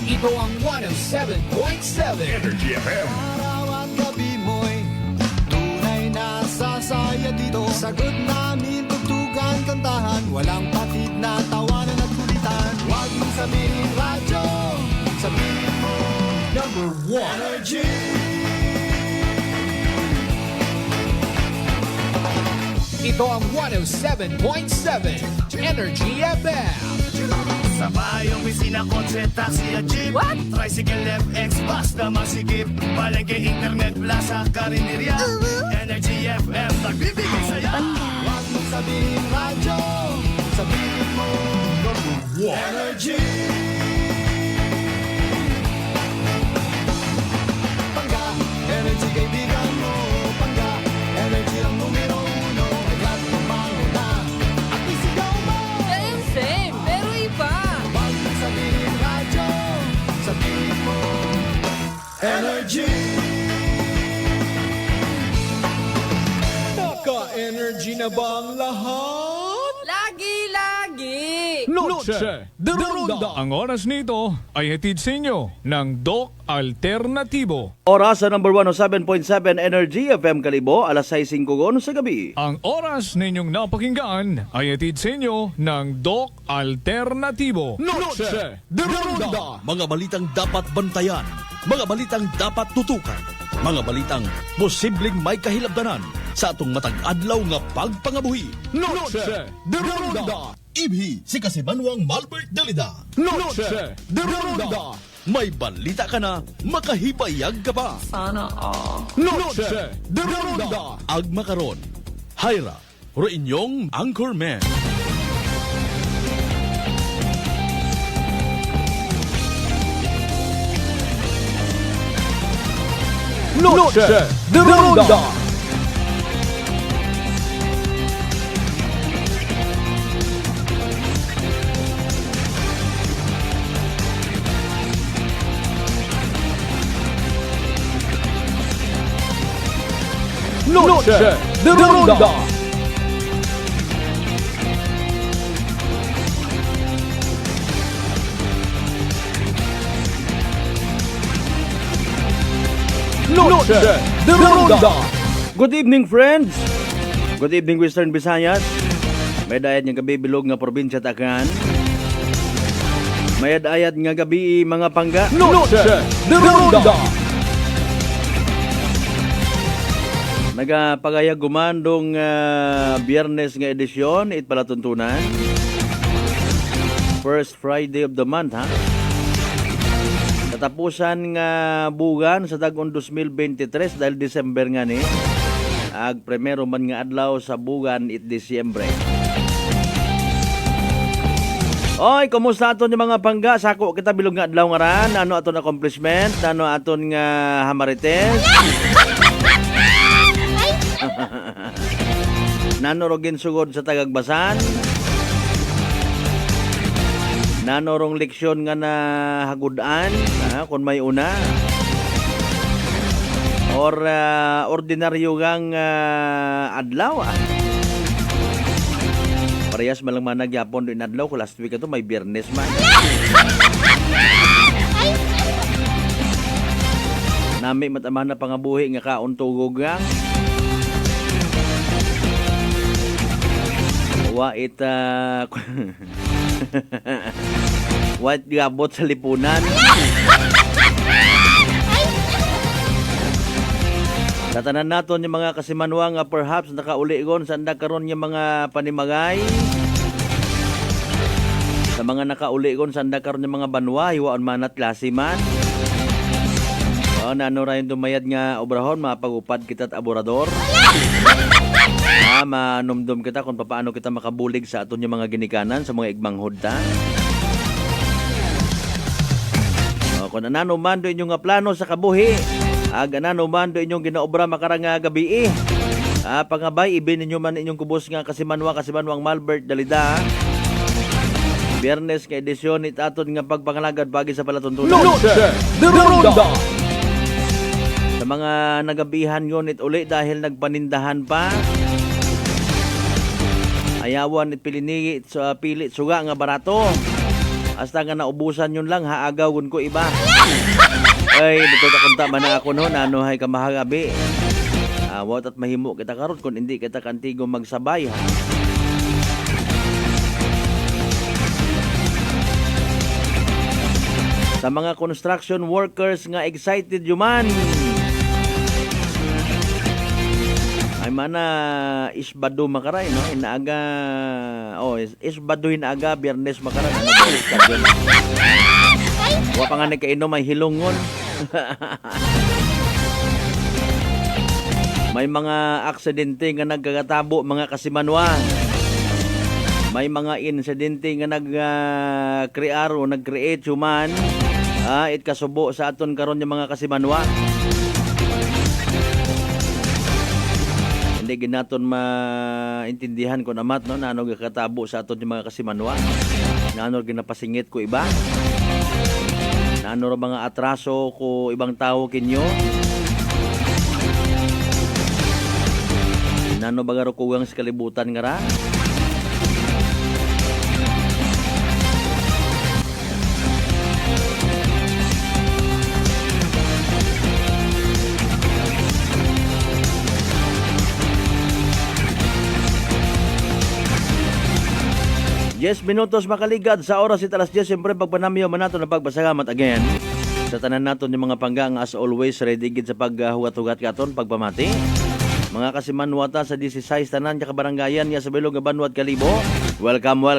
Ito ang 107.7 Energy FM. Araw at gabi mo'y tunay na sasaya dito. Sagot namin, tugtugan, kantahan, walang patid na tawanan at kulitan. Huwag mong sabihin radyo, sabihin mo Number 1. Energy. Ito ang 107.7 Energy FM. Sa bayong bisina, kotse, taxi at jeep. What? Tricycle, FX, bus na masikip. Palengke, internet, plaza, karinderya. Energy FM, nagbibigay saya. Huwag mong sabihin radyo, sabihin mo Energy. Pangga, energy kaibigan mo. Pangga, energy ang numero uno. Ikat mo na at isigaw mo. Same, pero iba. Huwag mong sabihin radyo, sabihin mo Energy. Naka-energy na ba ang lahat? Lagi-lagi. Noche de Ronda. Ang oras nito ay hatid sa inyo ng Doc Alternatibo. Oras sa number 107.7 Energy FM Kalibo, alas 6:05 sa gabi. Ang oras ninyong napakinggan ay hatid sa inyo ng Doc Alternatibo. Noche de Ronda. Mga balitang dapat bantayan. Mga balitang dapat tutukan. Mga balitang posibleng may kahilabdanan sa atong matag adlaw nga pagpangabuhi. Noche de Ronda. Ibhi si Kasimanwang Malbert Dalida. Noche de Ronda. May balita ka na, makahibayag ka pa. Sana all. Noche de Ronda. Agma karon. Hayra, ro inyong Anchorman. Noche de Ronda. Noche de Ronda. Noche de Ronda. Good evening, friends. Good evening, Western Visayas. May dayat nga gabi bilog nga probinsya Takan. May dayat nga gabi mga pangga. Noche de Ronda. Nagapagayag gumandong biyernes nga edisyon, it pala tuntunan. First Friday of the month, ha? Katapusan nga bugan sa tagon 2023 dahil December nga ni. Ag primero man nga adlaw sa bugan it Disyembre. Oy, kumusta aton yung mga pangga? Sako kita bilog nga adlaw nga ran. Ano aton accomplishment? Ano aton nga hamarites? Nanorogin sugod sa tagagbasan. Nanorong leksyon nga na hagudan, kung may una. Or ordinaryo gang adlaw. Parehas malang managyapon doon adlaw ko last week ito may biyernes man. Nami mataman na pangabuhi nga kauntugog nga. Wait, what gabot sa lipunan. Tatanan naton yung mga kasimanwa nga perhaps nakauligon sa anda karon yung mga panimagay. Sa mga nakauligon sa anda karon yung mga banwa, hiwaon man at klase man. Nano rayon dumayad nga obrahon, mapagupad kita at aborador. Manumdum kita kung paano kita makabulig sa aton yung mga ginikanan sa mga igmang hudta. Kung anano man do inyong plano sa kabuhi, anano man do inyong ginaobra makarang gabi pangabay, ibin ninyo man inyong kubos nga Kasimanwang Malbert Dalida. Biyernes kay edisyon it aton nga pagpangalagad bagi sa palatuntunan. Noche de Ronda. Sa mga nagabihan ngunit uli dahil nagpanindahan pa. Ayawan it pilinigi sa pilit suga nga barato. Hasta nga naubusan yun lang, haagawon ko iba. Ay, dito takunta man na ako no, nanuhay ka mahagabi. Awat at mahimo kita karon kung hindi kita kantigo magsabay ha. Sa mga construction workers nga excited yuman. Ay mana isbado makaray no, inaaga isbado inaaga Biyernes makaray ano ba yun? Wa pa nga nagkainom may hilungon. May mga aksidente nga nagkagatabo mga kasimanwa. May mga insidente nga nag-create o nag-create human it kasubo sa aton karon yung mga kasimanwa. Hindi ginaton maintindihan ko namat no, nano gakatabo sa aton yung mga kasimanwa. Nano ginapasingit ko iba. Nano ra mga atraso ko ibang tao kinyo. Nano bagaro kugang sa kalibutan nga ra. Yes, minutos makaligad sa oras italas 10. Siyempre, pagpanamiyo man nato na pagbasagamat again. Sa tanan naton yung mga pangga nga as always ready gid sa paghugat-hugat katon pagpamati. Mga kasimanwata sa 16 tanan ka kabarangayan ya sa Bilog nga Banwat Kalibo. Welcome.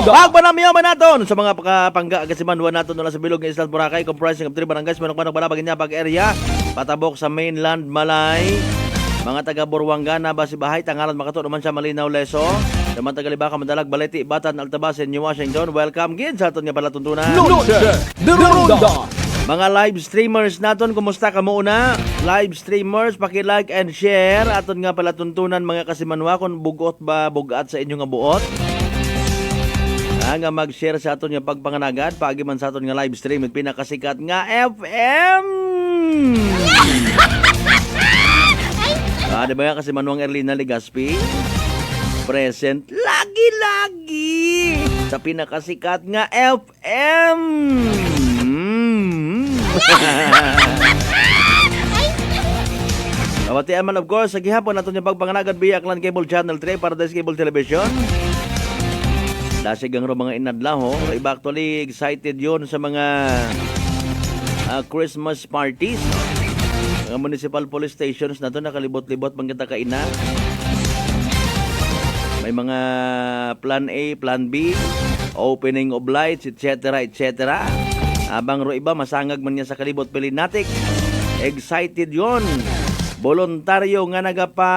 Pagpanamiyo man naton sa mga pangga kasimanwa naton na sa Bilog nga Islas Boracay comprising of 3 barangays manok-manok balabag niya pag area patabok sa mainland Malay. Mga taga Buruangana, Basibahay, Tangalan, Makato, naman siya Malinaw, Leso. Naman taga Libaka, Madalag, Baleti, Batan, Altabasin, New Washington. Welcome, gid sa aton nga palatuntunan. Mga live streamers naton, kumusta ka muna? Live streamers, paki-like and share. Aton nga palatuntunan, mga kasimanwa, kung bugot ba, bugat sa inyong nga buot. Nga mag-share sa aton nga pagpanganagad, pagi man sa aton nga live stream, pinakasikat nga FM. Di ba nga kasi Manuang Erlina Legaspi present lagi-lagi sa pinakasikat nga FM. Kawatian man of course sa gihapon nato yung pagpanganagad via Aklan Cable Channel 3 Paradise Cable Television. Dasig ang mga inadlaho. Iba actually excited yun sa mga Christmas parties. Mga municipal police stations na to nakalibot-libot bang kita kaina. May mga plan A, plan B, opening of lights, etc. Abang ro iba masangag man niya sa kalibot pilinatik. Excited yon. Voluntaryo nga nagapa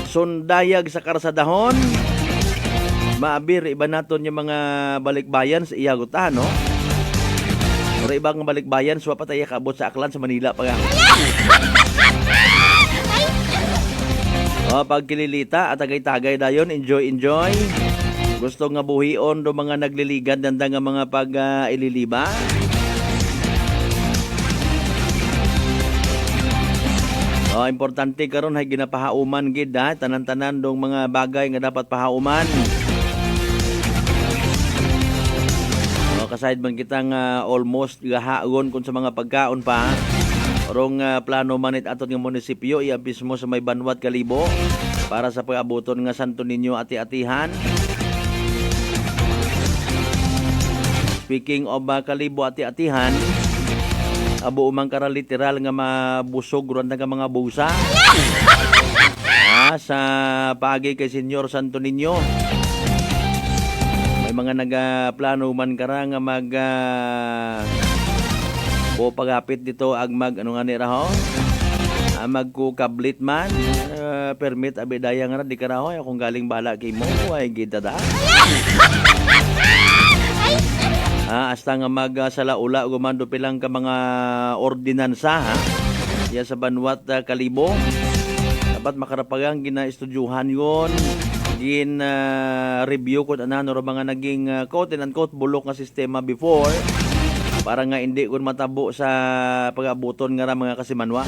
sundayag sa karsadahon. Maabir iba naton yung mga balikbayan sa iyagutan no. Pero ibang balikbayan, so patay kaabot sa Aklan sa Manila pa nga. Pagkililita at tagay-tagay dayon, enjoy. Gusto nga buhion do mga nagliligan danda nga mga pag-ililiba. Importante karon hay ginapahauman gid tanan-tanan dong mga bagay nga dapat pahauman. Kasayad man kitang almost gahagon kung sa mga pagkaon pa. Orong plano manit aton nga munisipyo iabis mo sa may Banwat Kalibo para sa pag-abuton nga Santo Niño ati-atihan. Speaking of Kalibo ati-atihan, abo umang kara literal nga mabusog ron nga mga busa. Sa pagi kay Senyor Santo Niño. Mga nagaplano man kara nga mag pagapit dito ag mag ano nga ni raho magkukablit man permit abidaya nga di karaho kung galing bala kay mo ay gida da hasta nga mag salaula gumando pilang ka mga ordinansa ya sa Banwat Kalibo dapat makarapagang gina-estudyuhan yon review ko ano mga naging quote and unquote bulok nga sistema before para nga hindi kun matabo sa pag-abuton nga mga kasimanwa.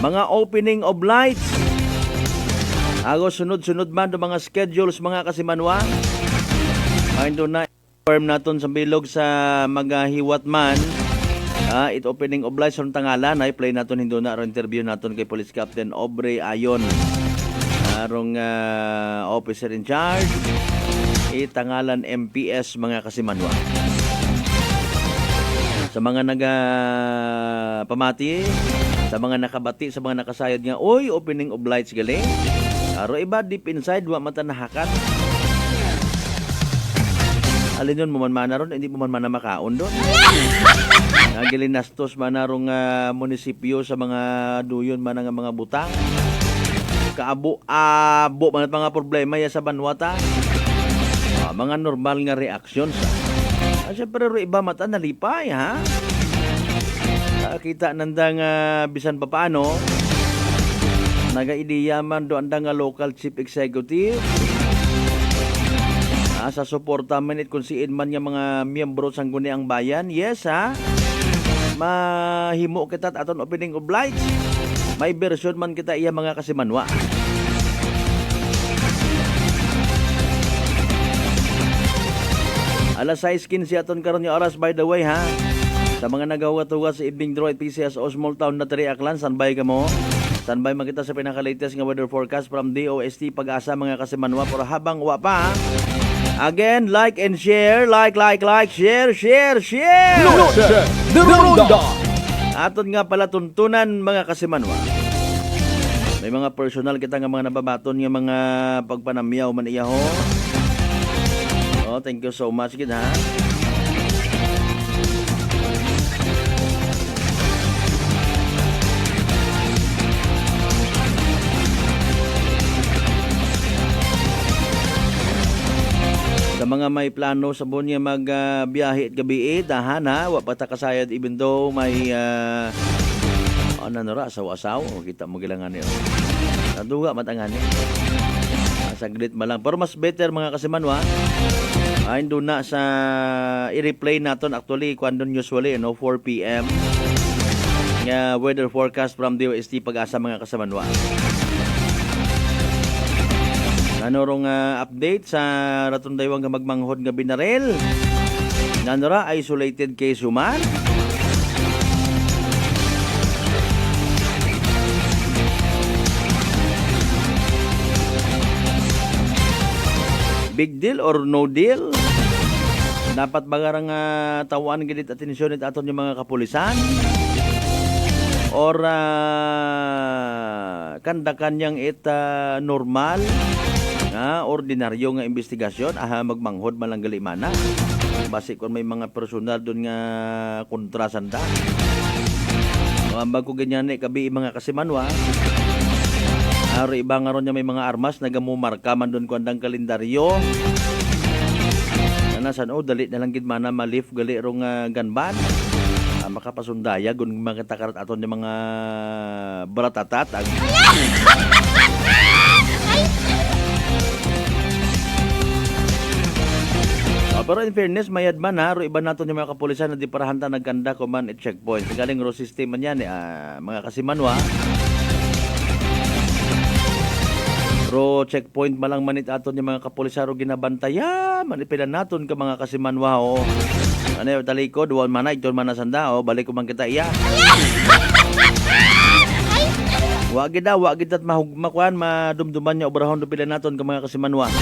Mga opening of lights Ago sunod-sunod man do mga schedules mga kasimanwa. Ay do na confirm naton sa bilog sa mga hiwat man. It opening of lights on tangalan ay play naton hindo na interview naton kay Police Captain Aubrey Ayon. Arong officer in charge Tangalan MPS mga kasimanwa. Sa mga pamati, sa mga nakabati, sa mga nakasayod nga, oy, opening of lights gali. Aro iba deep inside, wa mata nahakat. Alin yun, muman-mana ron, hindi muman-mana makaon doon. Nagilinastos manarong munisipyo sa mga duyon man nga mga butang. Kaabo-abo man mga problema ya sa banwata. Mga normal nga reactions. Siyempre iba mata nalipay ha. Kita nanda nga bisan pa paano naga-ideya man do anda nga local chief executive. Sa suporta man kung siin man nga mga miyembro sang Guniang Bayan. Yes ha. Mahimo kita aton opening of lights. May version man kita iya mga kasimanwa. Alas 6:15 aton karon nga oras by the way ha. Sa mga nagawa-tuwa sa evening draw at PCSO Small Town na Aklan, standby ka mo. Standby makita sa pinaka-latest nga weather forecast from DOST Pag-asa mga kasimanwa. Pero habang wa pa ha. Again, like and share, like, share. The Ronda. Aton nga pala tuntunan mga kasimanwa. May mga personal kita nga mga nababaton nga mga pagpanamyaw man iya ho. Oh, thank you so much gid ha. Sa mga may plano sa buwan nga magbiyahe at gabi dahan ha, wa pa ta kasayad even though may asaw-asaw o kita mo gilangan niyo. Naduga matangan ni. Saglit malang pero mas better mga kasimanwa. Ay do na sa i-replay naton actually kuandon usually 4 PM nga weather forecast from DOST Pag-asa mga kasimanwa. Nanorong update sa ratondaywang nga magmanghod nga binarel. Nanora isolated case human. Big deal or no deal? Dapat ba nga tawaan gilid atensyon it aton yung mga kapulisan? Or kanda-kanyang normal ordinaryo nga investigasyon magmanghod malang gali mana. Basi kung may mga personal doon nga kontrasanda. Bago ganyan kabi mga kasimanwa. Aro iba nga ron niya may mga armas nagamumarka man doon kung andang kalendaryo. Nasan dali na lang gid mana malif gali rong ganban. Makapasundaya kung makatakarat aton yung mga baratatat. Pero in fairness, mayad man ha, iba nato yung mga kapulisan na di parahanta nagkanda kuman at checkpoint. Galing ro system man yan, mga kasimanwa. Ro checkpoint malang manit aton yung mga kapulisan ro ginabantaya. Manipilan naton ka mga kasimanwa o. Ano yung talikod, duwan mana, iton mana sanda o. Balik ko man kita iya. Wagid at mahugmakuan, madumduman niya obrahon do pila naton ka mga kasimanwa.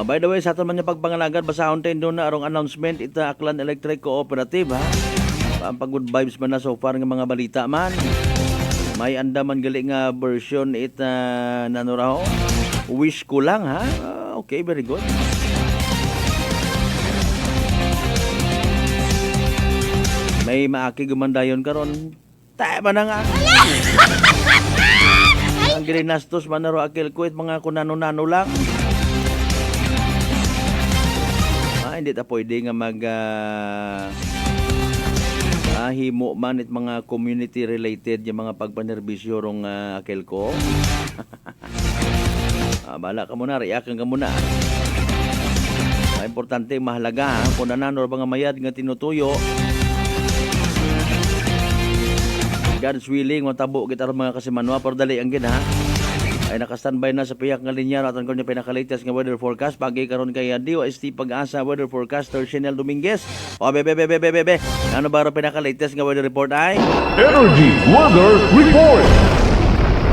By the way, sa aton man yung pagpangalagan, basahon tayo doon na arong announcement, ita Aklan Electric Cooperative, ha? Pampag-good vibes man na so far ng mga balita man. May andaman gali nga version ita nanuraho. Wish ko lang, ha? Okay, very good. May maaki gumandayon karon. Tama na nga. Ang girinastos man na ro akil kuit mga kunano-nano lang. Hindi ta pwede nga himo man it mga community related yung mga pagpanerbisyo rong akil ko. Bala ka muna, reaction ka muna. Importante, mahalaga kung nanano ba nga mayad nga tinutuyo God's willing, matabo kita ron mga kasimanwa, pero dali ang gina, ha? Ay nakastandby na sa piyak nga linya at ang kanya pinakalatest nga weather forecast pagi karon kay DOST Pag-asa weather forecaster Shenel Dominguez. O bebe. Ano ba ro pinakalatest nga weather report ay? Energy Weather Report.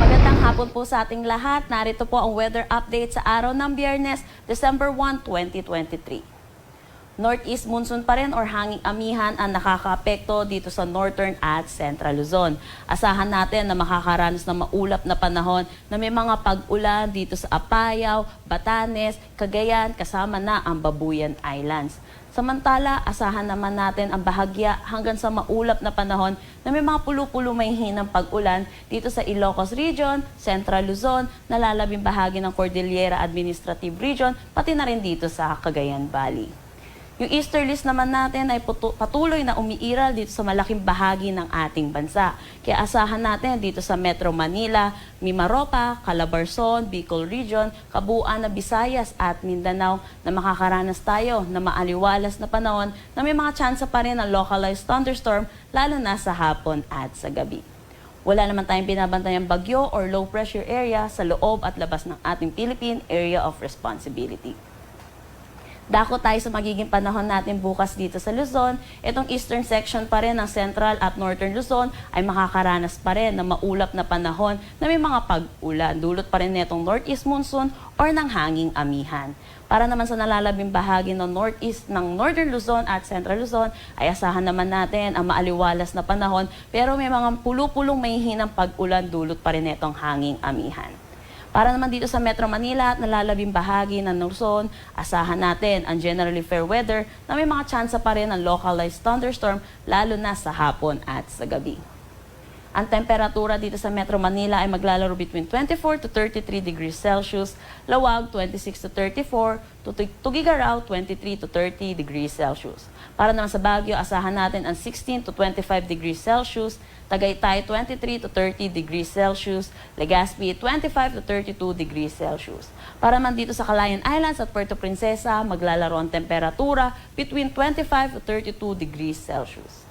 Magandang hapon po sa ating lahat. Narito po ang weather update sa araw ng Biyernes, December 1, 2023. Northeast monsoon pa rin or hanging amihan ang nakakaapekto dito sa Northern at Central Luzon. Asahan natin na makakaranas ng maulap na panahon na may mga pag-ulan dito sa Apayao, Batanes, Cagayan, kasama na ang Babuyan Islands. Samantala, asahan naman natin ang bahagya hanggang sa maulap na panahon na may mga pulo-pulo may hinang pag-ulan dito sa Ilocos Region, Central Luzon, nalalabing bahagi ng Cordillera Administrative Region, pati na rin dito sa Cagayan Valley. Yung easterlies naman natin ay patuloy na umiiral dito sa malaking bahagi ng ating bansa. Kaya asahan natin dito sa Metro Manila, Mimaropa, Calabarzon, Bicol Region, kabuuan na Visayas at Mindanao na makakaranas tayo na maaliwalas na panahon na may mga tsansa pa rin ng localized thunderstorm lalo na sa hapon at sa gabi. Wala naman tayong binabantayang bagyo or low pressure area sa loob at labas ng ating Philippine Area of Responsibility. Dako tayo sa magiging panahon natin bukas dito sa Luzon. Itong eastern section pa rin ng Central at Northern Luzon ay makakaranas pa rin ng maulap na panahon na may mga pag-ulan. Dulot pa rin nitong northeast monsoon or ng hanging amihan. Para naman sa nalalabing bahagi ng northeast ng Northern Luzon at Central Luzon ay asahan naman natin ang maaliwalas na panahon pero may mga pulo-pulong mahihinang pag-ulan dulot pa rin nitong hanging amihan. Para naman dito sa Metro Manila at nalalabing bahagi ng Luzon, asahan natin ang generally fair weather na may mga tsansa pa rin ng localized thunderstorm lalo na sa hapon at sa gabi. Ang temperatura dito sa Metro Manila ay maglalaro between 24 to 33 degrees Celsius, Lawag 26 to 34, Tugigaraw 23 to 30 degrees Celsius. Para naman sa Baguio, asahan natin ang 16 to 25 degrees Celsius, Tagaytay 23 to 30 degrees Celsius, Legazpi 25 to 32 degrees Celsius. Para naman dito sa Calayan Islands at Puerto Princesa, maglalaro ang temperatura between 25 to 32 degrees Celsius.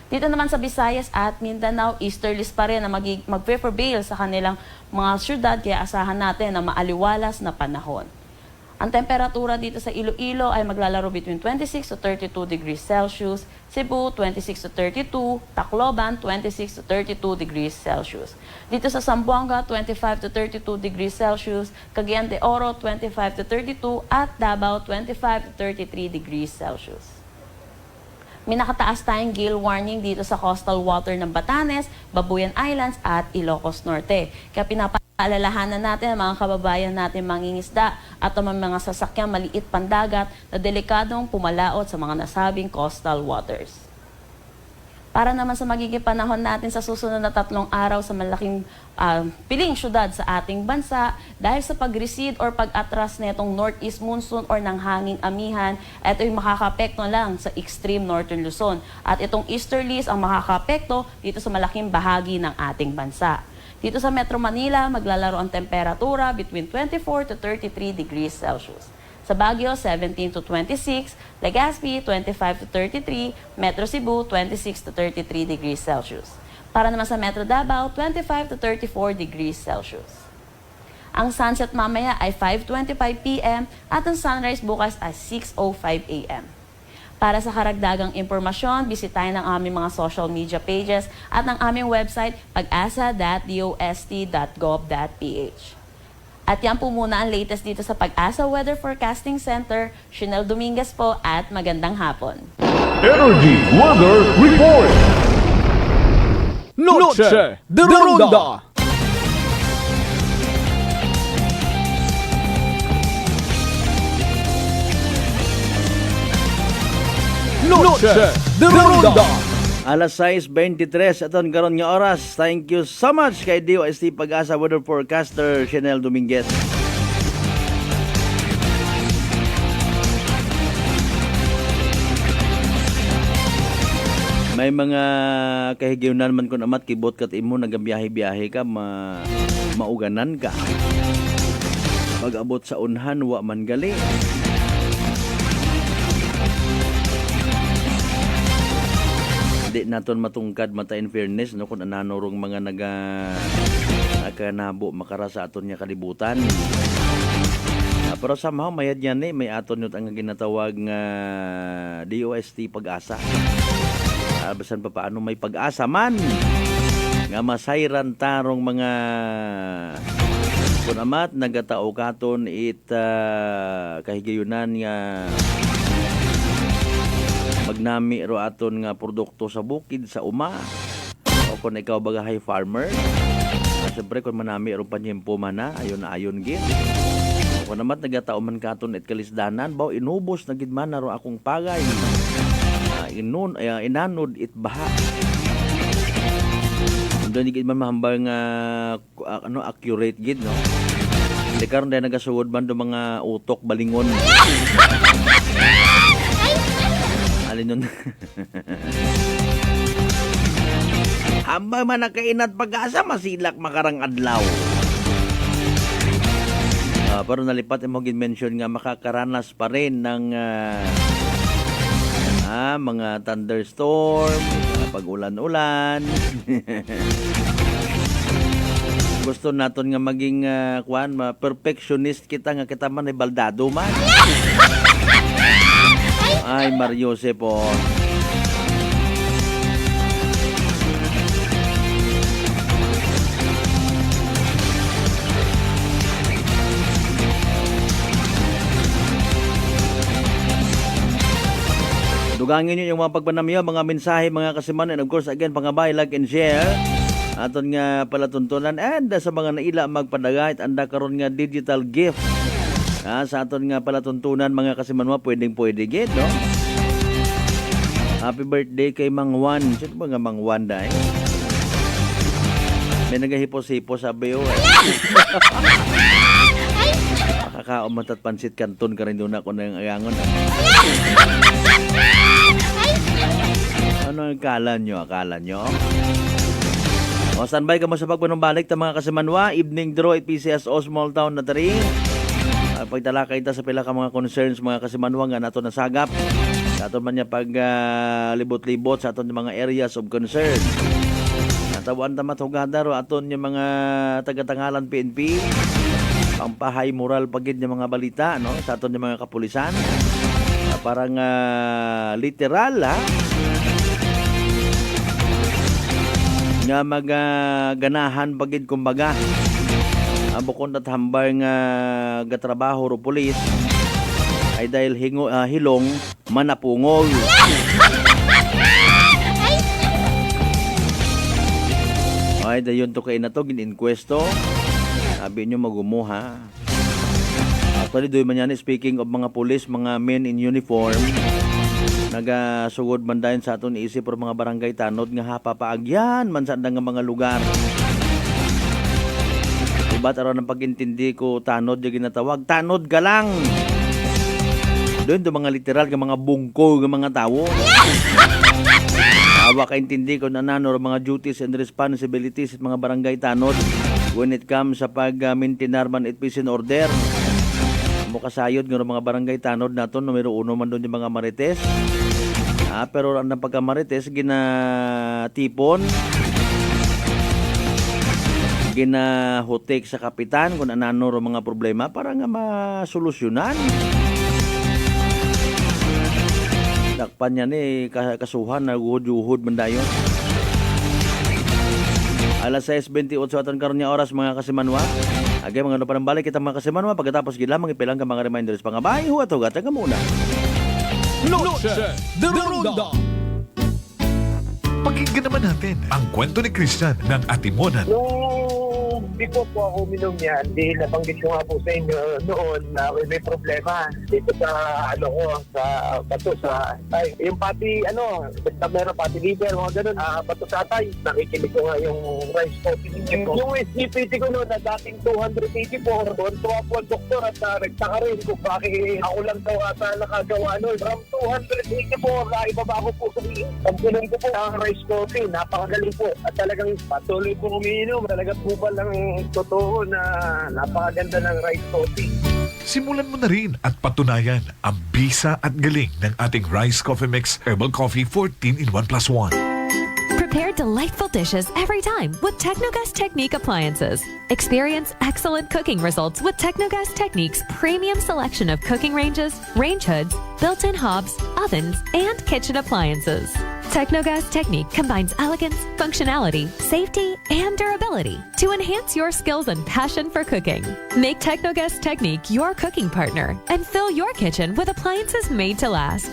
Dito naman sa Visayas at Mindanao, easterlies pa rin na mag-prevail sa kanilang mga syudad kaya asahan natin na maaliwalas na panahon. Ang temperatura dito sa Iloilo ay maglalaro between 26 to 32 degrees Celsius, Cebu 26 to 32, Tacloban 26 to 32 degrees Celsius. Dito sa Zamboanga 25 to 32 degrees Celsius, Cagayan de Oro 25 to 32 at Davao 25 to 33 degrees Celsius. May nakataas tayong gale warning dito sa coastal water ng Batanes, Babuyan Islands at Ilocos Norte. Kaya pinapaalalahanan natin ang mga kababayan natin mangingisda at ang mga sasakyang maliit pandagat na delikadong pumalaot sa mga nasabing coastal waters. Para naman sa magiging panahon natin sa susunod na 3 araw sa malaking piling syudad sa ating bansa, dahil sa pag-recede or pag-atras nitong northeast monsoon or ng hanging amihan, ito yung makakapekto lang sa extreme northern Luzon. At itong easterlies ang makakapekto dito sa malaking bahagi ng ating bansa. Dito sa Metro Manila, maglalaro ang temperatura between 24 to 33 degrees Celsius. Sa Baguio, 17 to 26, Legazpi, 25 to 33, Metro Cebu, 26 to 33 degrees Celsius. Para naman sa Metro Davao, 25 to 34 degrees Celsius. Ang sunset mamaya ay 5:25 p.m. at ang sunrise bukas ay 6:05 a.m. Para sa karagdagang impormasyon, bisitahin ang aming mga social media pages at ang aming website pag-asa.dost.gov.ph. At yan po muna ang latest dito sa Pag-asa Weather Forecasting Center. Shenel Dominguez po at magandang hapon. Energy Weather Report. Noche de Ronda. Noche de Ronda. Alas 6:23 aton karon nga oras. Thank you so much kay DOST Pag-asa Weather Forecaster Shenel Dominguez. May mga kahigayunan man kun amat kibot kat imo nagabiyahe-biyahe ka mauganan ka. Pag-abot sa unhan wa man gali. di naton matungkad mata in fairness no kung anano rong mga nakanabo makara sa aton nga kalibutan. Pero somehow mayad yan may aton yun ang ginatawag nga DOST pag-asa. Basan pa paano may pag-asa man nga masayran tarong mga kung amat nagatao katon kahigayunan nga magnami ro aton nga produkto sa bukid sa uma o kung ikaw bagahay farmer siyempre kung manami ro panyempo man na ayon gid kung naman nagatao man katon at kalisdanan baw inubos na gid man na ro akong pagay inanod it baha doon gid man mahambal nga accurate gid no di karon dahil nagasugod man do mga utok balingon alin nun hambal man nakainat pag-asa masilak makarang adlaw. Pero nalipat mo gin-mention nga makakaranas pa rin ng mga thunderstorm, pag-ulan-ulan. Gusto naton nga maging perfectionist kita nga kita man ay baldado man. Ay Mario po. Dugangin nyo yung mga pagpanamyo, mga mensahe, mga kasiman, and of course, again, pangabay, like and share. Aton nga palatuntunan, and sa mga naila magpadagay, anda karon nga digital gift. Sa aton nga palatuntunan, mga kasimanwa, pwede gid, no? Happy birthday kay Mang Juan. Sino ba nga Mang Juan dahil? May nagahipos-hipos sa BO Kakaumatat pansit kanton ka rin doon ako na yung ayangon. Ano ang akala nyo? O, standby ka mo sa pagpanumbalik ta mga kasimanwa. Evening draw at PCSO Small Town na 3. Pagtalakay ta sa pila ka mga concerns mga kasimanwa nga nato nasagap. Sa aton man niya pag libot-libot sa aton mga areas of concern. Natawan ta matugada ro aton yung mga taga-Tangalan PNP. Pampahay moral pagid ng mga balita no sa aton yung mga kapulisan. Parang literal nga maganahan bagid kumbaga bukod at hambal nga gatrabaho ro pulis ay dahil hilong manapungol. Ay dayon to kay na to gin-inquesto sabi nyo magumuha. Actually doy man yan speaking of mga pulis mga men in uniform nagasugod man dayon sa aton isip or mga barangay tanod nga hapapaagyan man sa nga mga lugar. Iba't aron ang pagintindi ko tanod yung ginatawag tanod ka lang. Doon do mga literal nga mga bungko nga mga tawo. Awa kaintindi ko na nano mga duties and responsibilities at mga barangay tanod when it comes sa pag-maintain man at peace and order. Mukasayod ng mga barangay tanod nato numero 1 man doon yung mga marites. Pero ang pagka-marites ginatipon ginahutik sa kapitan kung anano ro mga problema para nga masolusyonan. Dakpan niya ni kasuhan na guhud-guhud man dayon. Alas 6:28 aton karon nga oras mga kasimanwa. Agay mga pa nang balik kita mga kasimanwa pagkatapos gid lamang ipilang ka mga reminders pangabay huwat-hugat nga muna. Noche de Ronda. Pakinggan naman natin ang kwento ni Christian ng Atimonan. Nung before po ako uminom yan, nabanggit ko nga po sa inyo noon na may problema dito sa sa bato sa tay. Yung pati basta meron pati liver, mga ganun, bato sa tay. Nakikinig ko nga yung rice coffee ninyo. Yung SGPT ko noon na dating 284, doon tuwa po ang doktor at nagtaka rin kung bakit ako lang daw ata nakagawa noon. From 284, naibaba ko po sa pagpunan ko po ang rice coffee. Napakagaling po at talagang patuloy po umiinom. Talaga po ba lang totoo na napakaganda ng rice coffee. Simulan mo na rin at patunayan ang bisa at galing ng ating Rice Coffee Mix Herbal Coffee 14 in 1+1. Prepare delightful dishes every time with Technogas Technique appliances. Experience excellent cooking results with Technogas Technique's premium selection of cooking ranges, range hoods, built-in hobs, ovens, and kitchen appliances. Technogas Technique combines elegance, functionality, safety, and durability to enhance your skills and passion for cooking. Make Technogas Technique your cooking partner and fill your kitchen with appliances made to last.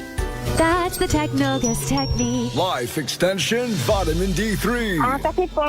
That's the Technogas Technique. Life Extension Vitamin D3. Kasi po,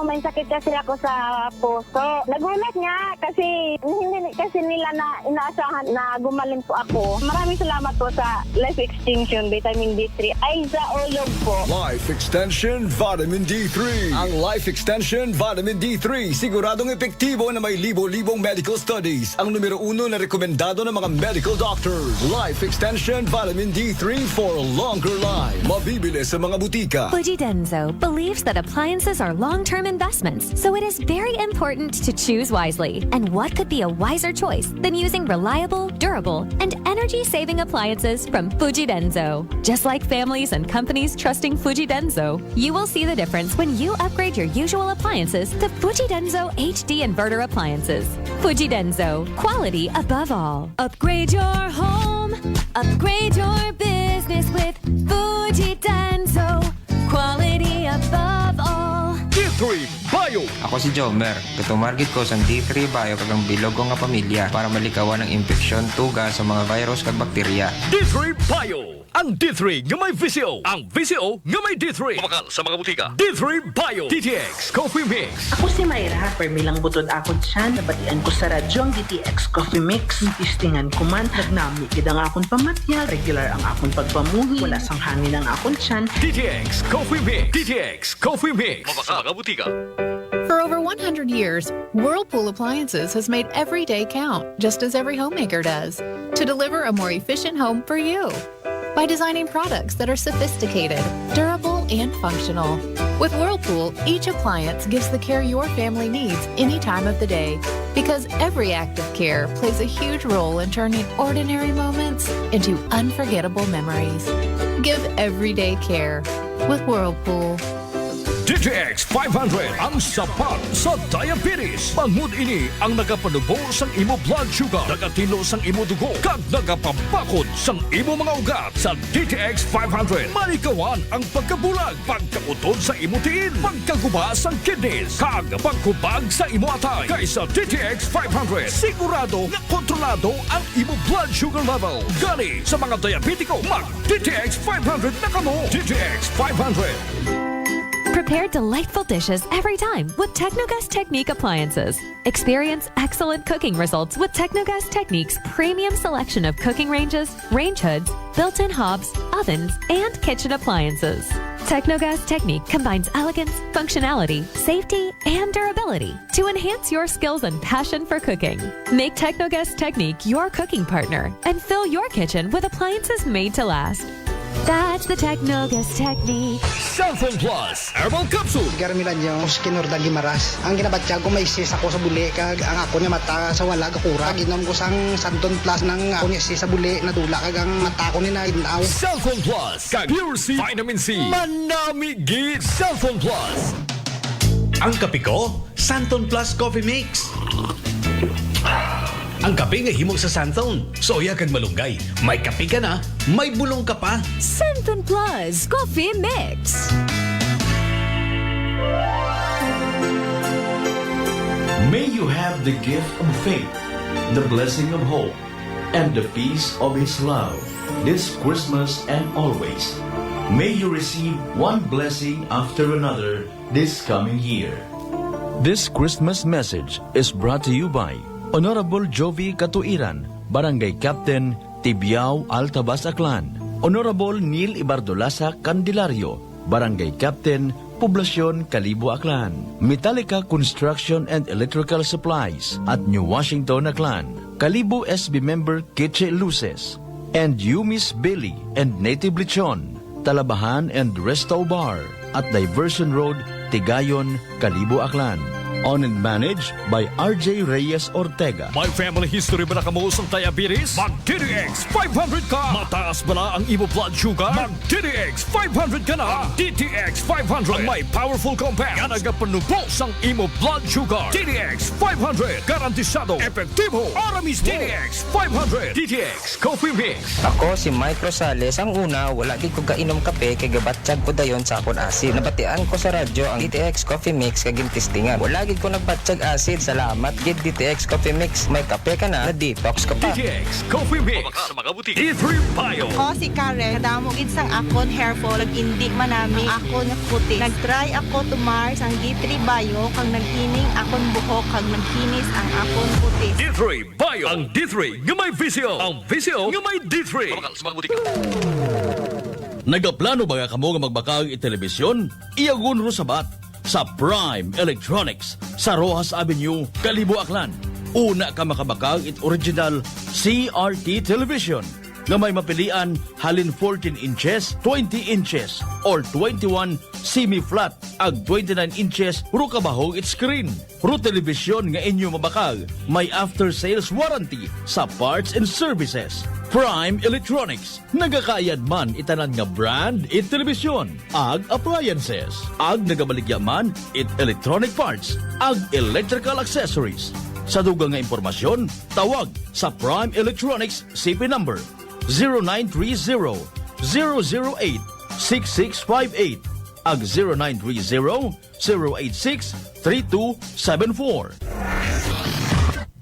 may sakit kasi ako sa puso. Nagulat nga kasi hindi kasi nila na inaasahan na gumaling po ako. Maraming salamat po sa Life Extension Vitamin D3. Ay, sa ulog po. Life Extension Vitamin D3. Ang Life Extension Vitamin D3 siguradong epektibo na may libo-libong medical studies. Ang numero 1 na rekomendado ng mga medical doctors. Life Extension Vitamin D3 for a longer life. Mabibili sa mga butika. Fujidenzo believes that appliances are long-term investments, so it is very important to choose wisely. And what could be a wiser choice than using reliable, durable, and energy-saving appliances from Fujidenzo? Just like families and companies trusting Fujidenzo, you will see the difference when you upgrade your usual appliances to Fujidenzo HD inverter appliances. Fujidenzo, quality above all. Upgrade your home, upgrade your business with Fujidenzo, quality above all. D3 Bio. Ako si Jomer. Katumargit ko sa D3 Bio kagang bilog ko nga pamilya para malikawan ng infeksyon, tuga sa mga virus kag bakterya. D3 Bio. Ang D3 nga may VCO. Ang VCO nga may D3. Kumakal sa mga butika. D3 Bio. DTX Coffee Mix. Ako si Mayra. Permilang butod akon siya. Nabatian ko sa radyo ang DTX Coffee Mix. Tistingan ko man. Nagnami gid ang akon pamatyag. Regular ang akon pagpamuhi. Wala sang hangin ang akon siyan. DTX Coffee Mix. DTX Coffee Mix. Kumakal sa mga butika. For over 100 years, Whirlpool Appliances has made every day count, just as every homemaker does, to deliver a more efficient home for you. By designing products that are sophisticated, durable, and functional. With Whirlpool, each appliance gives the care your family needs any time of the day, because every act of care plays a huge role in turning ordinary moments into unforgettable memories. Give everyday care with Whirlpool. DTX 500 ang sapat sa diabetes. Bangod ini ang nagapanubo sang imo blood sugar, nagatilo sang imo dugo, kag nagapabakod sang imo mga ugat. Sa DTX 500, malikawan ang pagkabulag, pagkautod sa imo tiil, pagkaguba sang kidneys, kag pagkubag sa imo atay. Kaysa DTX 500, sigurado na kontrolado ang imo blood sugar level. Gani sa mga diabetiko, mag DTX 500 na kamo. DTX 500. Prepare delightful dishes every time with Technogas Technique appliances. Experience excellent cooking results with Technogas Technique's premium selection of cooking ranges, range hoods, built-in hobs, ovens, and kitchen appliances. Technogas Technique combines elegance, functionality, safety, and durability to enhance your skills and passion for cooking. Make Technogas Technique your cooking partner and fill your kitchen with appliances made to last. That's the Technogas Technique. Cellphone Plus Herbal Capsule. Garmilan niyo, Skinor Dagimaras. Ang ginabatya ko may sis ako sa buli, kag ang ako niya mata sa wala kakura. Ginom ko sang Santon Plus ng ako niya sis sa buli, nadula kag ang mata ko ni na ginaw. Cellphone Plus kag Pure C Vitamin C. Manami gid Cellphone Plus. Ang kape ko, Santon Plus Coffee Mix. Ang kape nga himog sa Santon. Soya kag malunggay. May kape ka na, may bulong ka pa. Santon Plus Coffee Mix. May you have the gift of faith, the blessing of hope, and the peace of His love this Christmas and always. May you receive one blessing after another this coming year. This Christmas message is brought to you by Honorable Jovi Katuiran, Barangay Captain, Tibiao, Altabas, Aklan. Honorable Neil Ibardolasa Candelario, Barangay Captain, Poblasyon, Kalibo, Aklan. Metallica Construction and Electrical Supplies at New Washington, Aklan. Kalibo SB member Kitche Luces. And Yumis Billy and Native Lechon, Talabahan and Resto Bar at Diversion Road, Tigayon, Kalibo, Aklan. Owned and managed by RJ Reyes Ortega. May family history ba na kamuusang diabetes? Mag-DTX 500 ka! Mataas ba na ang imo blood sugar? Mag-DTX 500 ka na! Ang DTX 500 ang may powerful compounds nga nagapanubos ang imo blood sugar. DTX 500 garantisado, epektibo, aramis. DTX 500 DTX Coffee Mix. Ako si Mike Rosales. Ang una, wala di ko kainom kape kay gabatsyag ko dayon sa akon acid. Nabatian ko sa radyo ang DTX Coffee Mix kay gintistingan. Wala gid ko nagbatsyag acid. Salamat gid DTX Coffee Mix. May kape ka na detox ka pa. DTX Coffee Mix. D3 Bio. Ako si Karen. Kadamo gid sang akon hair fall ag indi manami akon nga puti. Nagtry ako tumar sang D3 Bio kang nagkining akon buhok kag nagkinis ang akon puti. D3 Bio. Ang D3 nga may visio. Ang visio nga may D3. Nagaplano ba ka mo nga magbakag i-telebisyon? Iyagun ro sabat sa Prime Electronics sa Rojas Avenue, Kalibo, Aklan. Una ka makabakag it original CRT television nga may mapilian halin 14 inches, 20 inches, or 21 semi-flat ag 29 inches ro kabahog it screen. Ro television nga inyo mabakag may after-sales warranty sa parts and services. Prime Electronics. Nagakayad man itanan nga brand it television, ag appliances, ag nagabaligya man it electronic parts, ag electrical accessories. Sa dugang nga impormasyon, tawag sa Prime Electronics CP number 0930-008-6658 ag 0930-086-3274.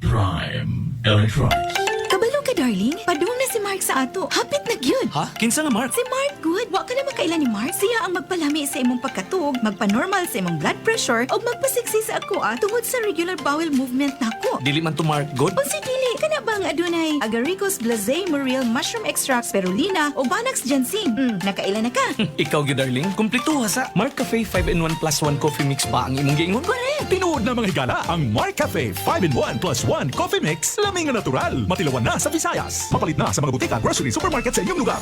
Prime Electronics. Kabalo ka, darling. Padung na si Mark sa ato. Hapit na gyud. Ha? Kinsa nga Mark? Si Mark good. Wa ka na makailan ni Mark. Siya ang magpalami sa imong pagkatug, magpa-normal sa imong blood pressure, o magpasiksi sa ako tungod sa regular bowel movement nako. Dili man to Mark good? O si dili, kana ba nga adunay agaricus blazei muriel mushroom extract, spirulina o Banax ginseng. Nakailan na ka. Ikaw gyud darling, kumpleto ha sa Mark Cafe 5-in-1 plus 1 coffee mix ba ang imong giingon? Correct. Tinuod na mga higala ang Mark Cafe 5-in-1 plus 1 coffee mix. Laming na natural. Matilawan na sa Visayas. Mapalit na sa mga butika, grocery, supermarket sa inyong lugar.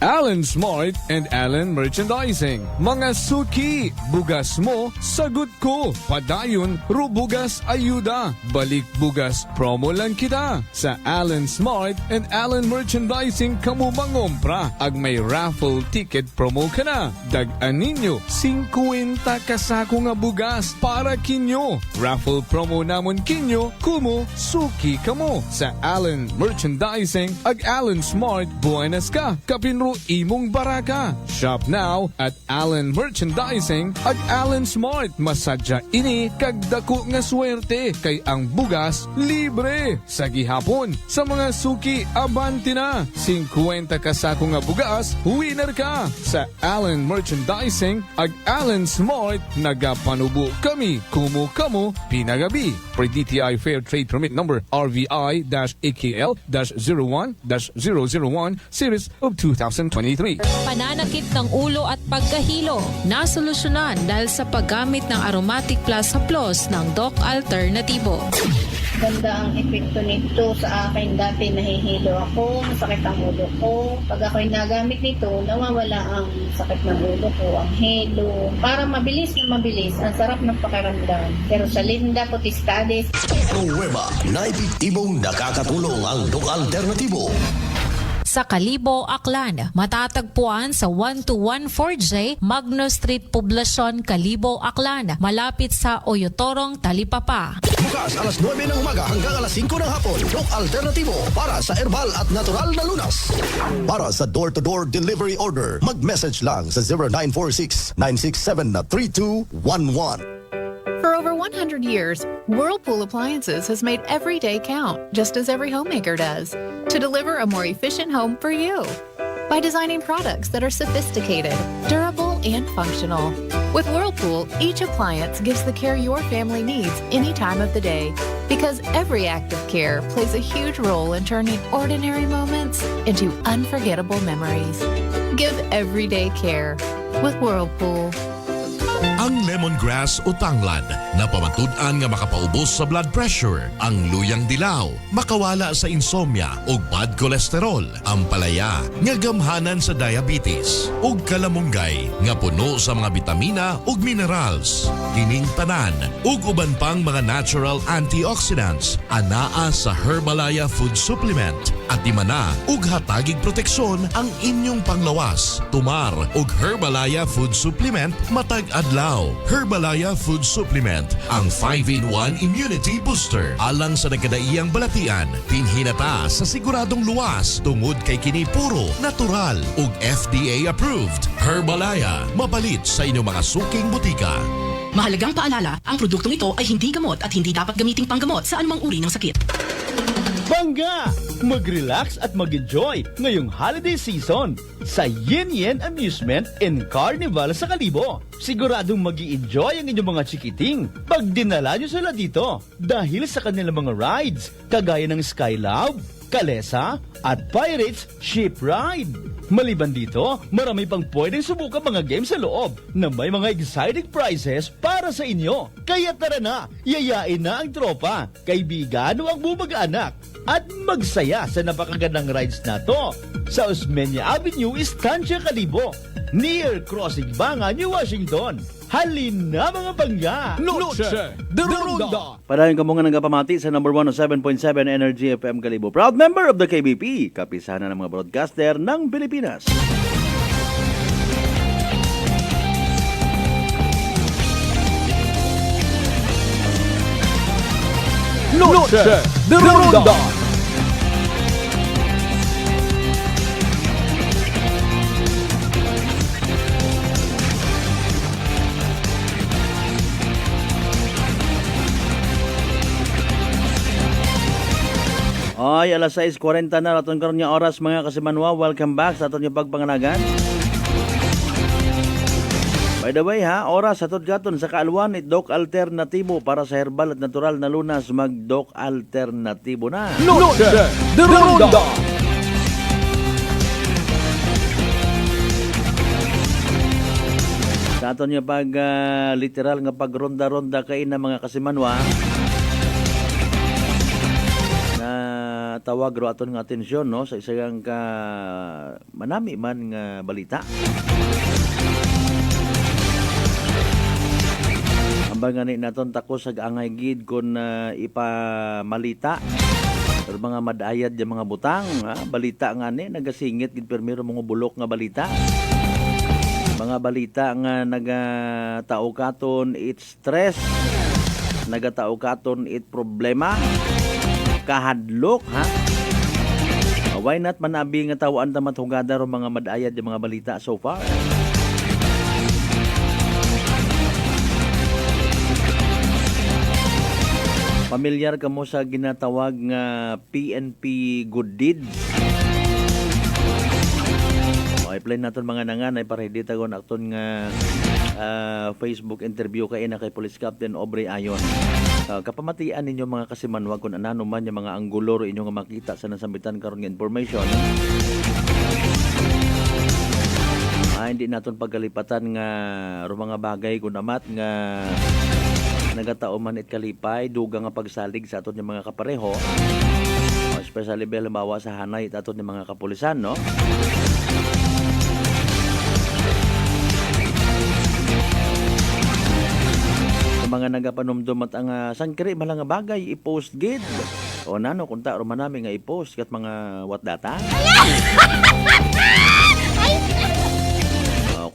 Alan Smart and Alan Merchandising. Mga suki, bugas mo, sagot ko. Padayon, rubugas ayuda. Balik bugas, promo lang kita. Sa Alan Smart and Alan Merchandising, kamu mangompra. Ag may raffle ticket promo ka na. Dag-an ninyo, 50 kasako nga bugas para kinyo. Raffle promo namon kinyo, kumo, suki kamo. Sa Alan Merchandising, ag Alan Smart, buenas ka. Kapinro imong baraka. Shop now at Allen Merchandising at Allen Smart. Masadya ini kagdako nga swerte kay ang bugas libre. Sa gihapon, sa mga suki abanti na. 50 kasako nga bugas, winner ka. Sa Allen Merchandising at Allen Smart, nagapanubo kami. Kumu kamo pinagabi. Per DTI Fair Trade Permit number RVI-AKL-01-001 series of 2023. Pananakit ng ulo at pagkahilo, nasolusyonan dahil sa paggamit ng Aromatic Plus Haplos ng Doc Alternativo. Ganda ang epekto nito sa akin. Dati nahihilo ako, masakit ang ulo ko. Pag ako'y nagamit nito, nawawala ang sakit ng ulo ko, ang hilo. Para mabilis na mabilis, ang sarap ng pakiramdam. Pero sa Linda Potestades, Nueva na epektibong nakakatulong ang Doc Alternativo. Sa Kalibo, Aklan, matatagpuan sa 1214J Magno Street, Poblacion, Kalibo, Aklan, malapit sa Oyotorong, Talipapa. Bukas alas 9 ng umaga hanggang alas 5 ng hapon. Doc Alternativo para sa herbal at natural na lunas. Para sa door-to-door delivery order, mag-message lang sa 0946-967-3211. For over 100 years, Whirlpool Appliances has made every day count, just as every homemaker does, to deliver a more efficient home for you. By designing products that are sophisticated, durable, and functional. With Whirlpool, each appliance gives the care your family needs any time of the day. Because every act of care plays a huge role in turning ordinary moments into unforgettable memories. Give everyday care with Whirlpool. Ang lemongrass o tanglad na pamatud-an nga makapaubos sa blood pressure. Ang luyang dilaw makawala sa insomnia ug bad cholesterol. Ang palaya nga gamhanan sa diabetes. Ug kalamunggay nga puno sa mga bitamina ug minerals. Kining tanan ug uban pang mga natural antioxidants anaa sa Herbalaya Food Supplement. At di mana ug hatagig proteksyon ang inyong panglawas. Tumar ug Herbalaya Food Supplement matag adlaw. Herbalaya Food Supplement, ang 5-in-1 immunity booster. Alang sa nagkadaiyang balatian, pinhinata sa siguradong luwas tungod kay kini puro natural ug FDA approved. Herbalaya, mabalit sa inyong mga suking butika. Mahalagang paalala, ang produktong ito ay hindi gamot at hindi dapat gamiting panggamot sa anumang uri ng sakit. Bangga! Mag-relax at mag-enjoy ngayong holiday season sa Yin Yin Amusement and Carnival sa Kalibo. Siguradong mag-i-enjoy ang inyong mga chikiting pag dinala nyo sila dito dahil sa kanilang mga rides kagaya ng Skylab, Kalesa at Pirates Ship Ride. Maliban dito, marami pang pwedeng subukan mga games sa loob na may mga exciting prizes para sa inyo. Kaya tara na, yayain na ang tropa, kaibigan o ang bumag-anak at magsaya sa napakagandang rides na to sa Osmeña Avenue, Estancia, Kalibo, near Crossing Banga, New Washington. Halin na mga bangga! Noche de Ronda! Padayon ka mga nagapamati sa number 107.7 Energy FM Kalibo. Proud member of the KBP, kapisanan ng mga broadcaster ng Pilipinas. Noche de Ronda! Ay, alas 6:40 na raton karon nga oras mga kasimanwa. Welcome back sa aton nga pagpanganagan. By the way ha, oras aton gaton sa kaalwan it Doc Alternatibo para sa herbal at natural na lunas, mag Doc Alternatibo na. Noche de Ronda! Sa aton nga pag literal nga pagronda-ronda kay na mga kasimanwa. Tawag ro aton nga atensyon no sa isang ka manami man nga balita. Ambang gani naton takos sa angay gid kon ipamalita pero mga madayad yung mga butang ha? Balita nga ni nagasingit gid permiro mga bulok nga balita. Mga balita nga nagatao katon it stress, nagatao katon it problema, kahadlok ha. Why not manabi nga tawaan ta mathugada ro mga madayad yung mga balita so far. Pamilyar ka mo sa ginatawag nga PNP Good Deeds. I-play naton mga nanganay para hindi tagon akton nga Facebook interview kay na kay Police Captain Aubrey Ayon. Kapamatian ninyo mga kasimanwa kung anano man yung mga anggulor inyo nga makita sa nasambitan karon nga information. Hindi naton pagkalipatan nga ro mga bagay kung amat nga nagatao man it kalipay duga nga pagsalig sa aton yung mga kapareho. Especially halimbawa sa hanay aton yung mga kapulisan no. Mga nagapanumdum at ang sangkiri malang nga bagay i-post gid. O nano kung ta man nami nga i-post kat mga what data.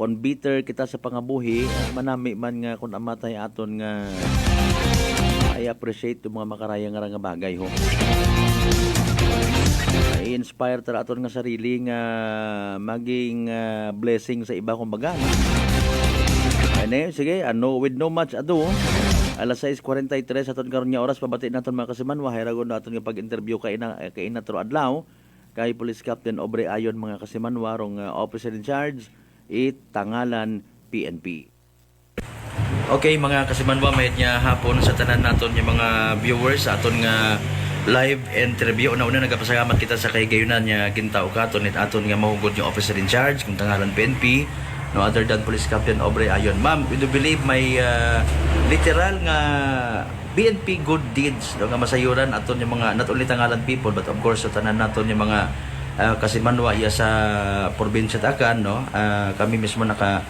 Kung bitter kita sa pangabuhi, manami man nga kung amatay aton nga I appreciate yung mga makaraya nga bagay ho. I-inspire tara aton nga sarili nga maging blessing sa iba kumbaga. Sige, with no much ado, alas 6:43 aton karon nga oras pabati naton mga kasimanwa hayragon naton nga pag-interview kay na tro adlaw kay Police Captain Aubrey Ayon mga kasimanwa rong officer in charge Tangalan PNP. Okay mga kasimanwa, may niya hapon sa tanan naton yung mga viewers sa aton nga live interview. Una nagapasalamat kita sa kay gayunan nga kintao katon it aton nga mahugod yung officer in charge kung Tangalan PNP no other than Police Captain Aubrey Ayon. Ma'am, we do believe may literal nga BNP good deeds no, nga masayuran aton yung mga not only Tangalan people but of course sa tanan naton yung mga kasimanwa iya sa probinsya Takan no. Kami mismo naka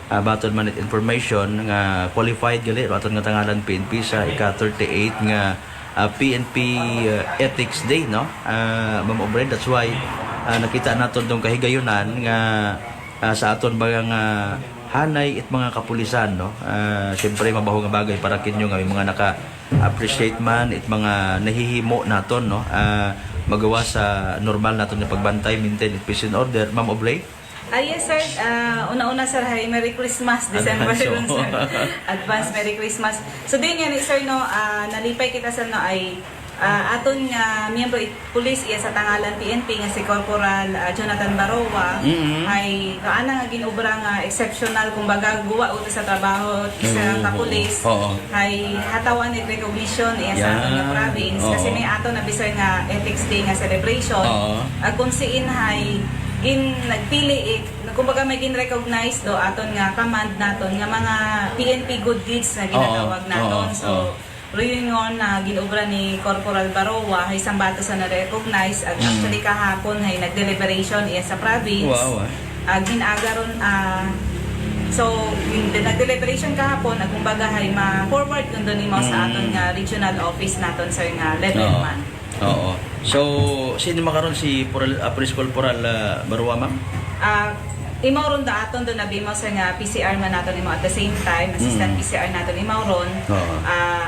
baton man information nga qualified gali aton nga Tangalan PNP sa ika-38 nga PNP Ethics Day no. Ma'am Aubrey, that's why nakita naton dong kahigayunan nga sa aton bagang hanay at mga kapulisan no. Siyempre mabaho nga bagay para kinyo nga may mga naka-appreciate man at mga nahihimo naton no. Magawa sa normal naton nga pagbantay, maintain at peace and order. Ma'am Aubrey? Yes sir, una-una sir, hay Merry Christmas, December yun sir. Advance Merry Christmas. So din yan sir no, nalipay kita sa no ay aton nga miyembro pulis iya sa Tangalan PNP nga si Corporal Jonathan Barowa ay kaana nga ginobra nga exceptional kumbaga guwa uto sa trabaho sa kapulis ay hatawan ni recognition iya sa aton nga province kasi may aton na bisay nga Ethics Day nga celebration kung siin hay nagpili kumbaga may gin-recognize do aton nga command naton nga mga PNP good deeds na ginatawag naton. So reunion na ginobra ni Corporal Barowa ay isang bato sa na-recognize at actually kahapon ay nag-deliberation iya sa province. Ginagaron so nag-deliberation kahapon kumbaga ay ma-forward kundo ni mo sa aton nga regional office naton sir nga level man. So sino makaron si Police Corporal Barowa ma'am? Imaw ron da aton doon nabi mo sa nga PCR man naton imo at the same time assistant PCR naton imaw ron.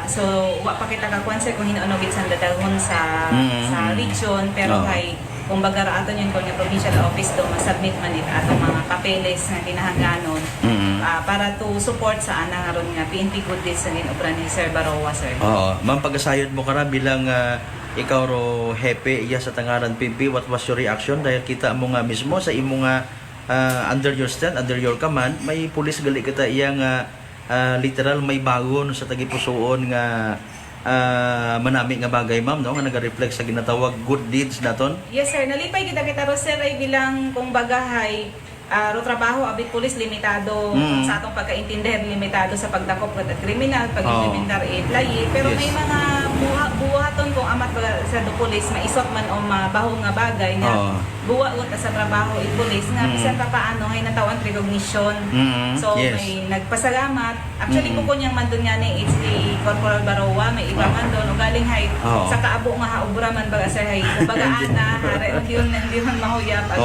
So wa pa kita kakuan sir kung hinuunogit sa dadalhon sa region pero kay kumbaga ra aton yun kung yung provincial office do masubmit man it atong mga papeles nga kinahanglanon para to support sa ana ron nga PNP good deeds sa ginobra ni Sir Barowa sir. Ma'am, pag-asayod mo kara bilang ikaw ro hepe iya sa Tangalan PNP, what was your reaction dahil kita mo nga mismo sa imo nga under your stand, under your command, may pulis gali kita iya nga literal may bagon sa tagipusoon nga manami nga bagay ma'am no nga naga-reflect sa ginatawag good deeds naton. Yes sir, nalipay kita ro sir ay bilang kung bagahay ro trabaho abit pulis limitado sa atong pagkaintindihan limitado sa pagdakop at kriminal pag-implementar layi pero may mga buhaton kung amat sa do pulis maisot man o mabaho nga bagay nga buwat sa trabaho pulis nga bisan pa paano hay natawan recognition. So may nagpasalamat actually po kunyang man doon nga ni HC Corporal Barowa may iba man doon o galing hay sa kaabo nga haubra man baga sir hay kumbaga ana hare hindi man mahuyap at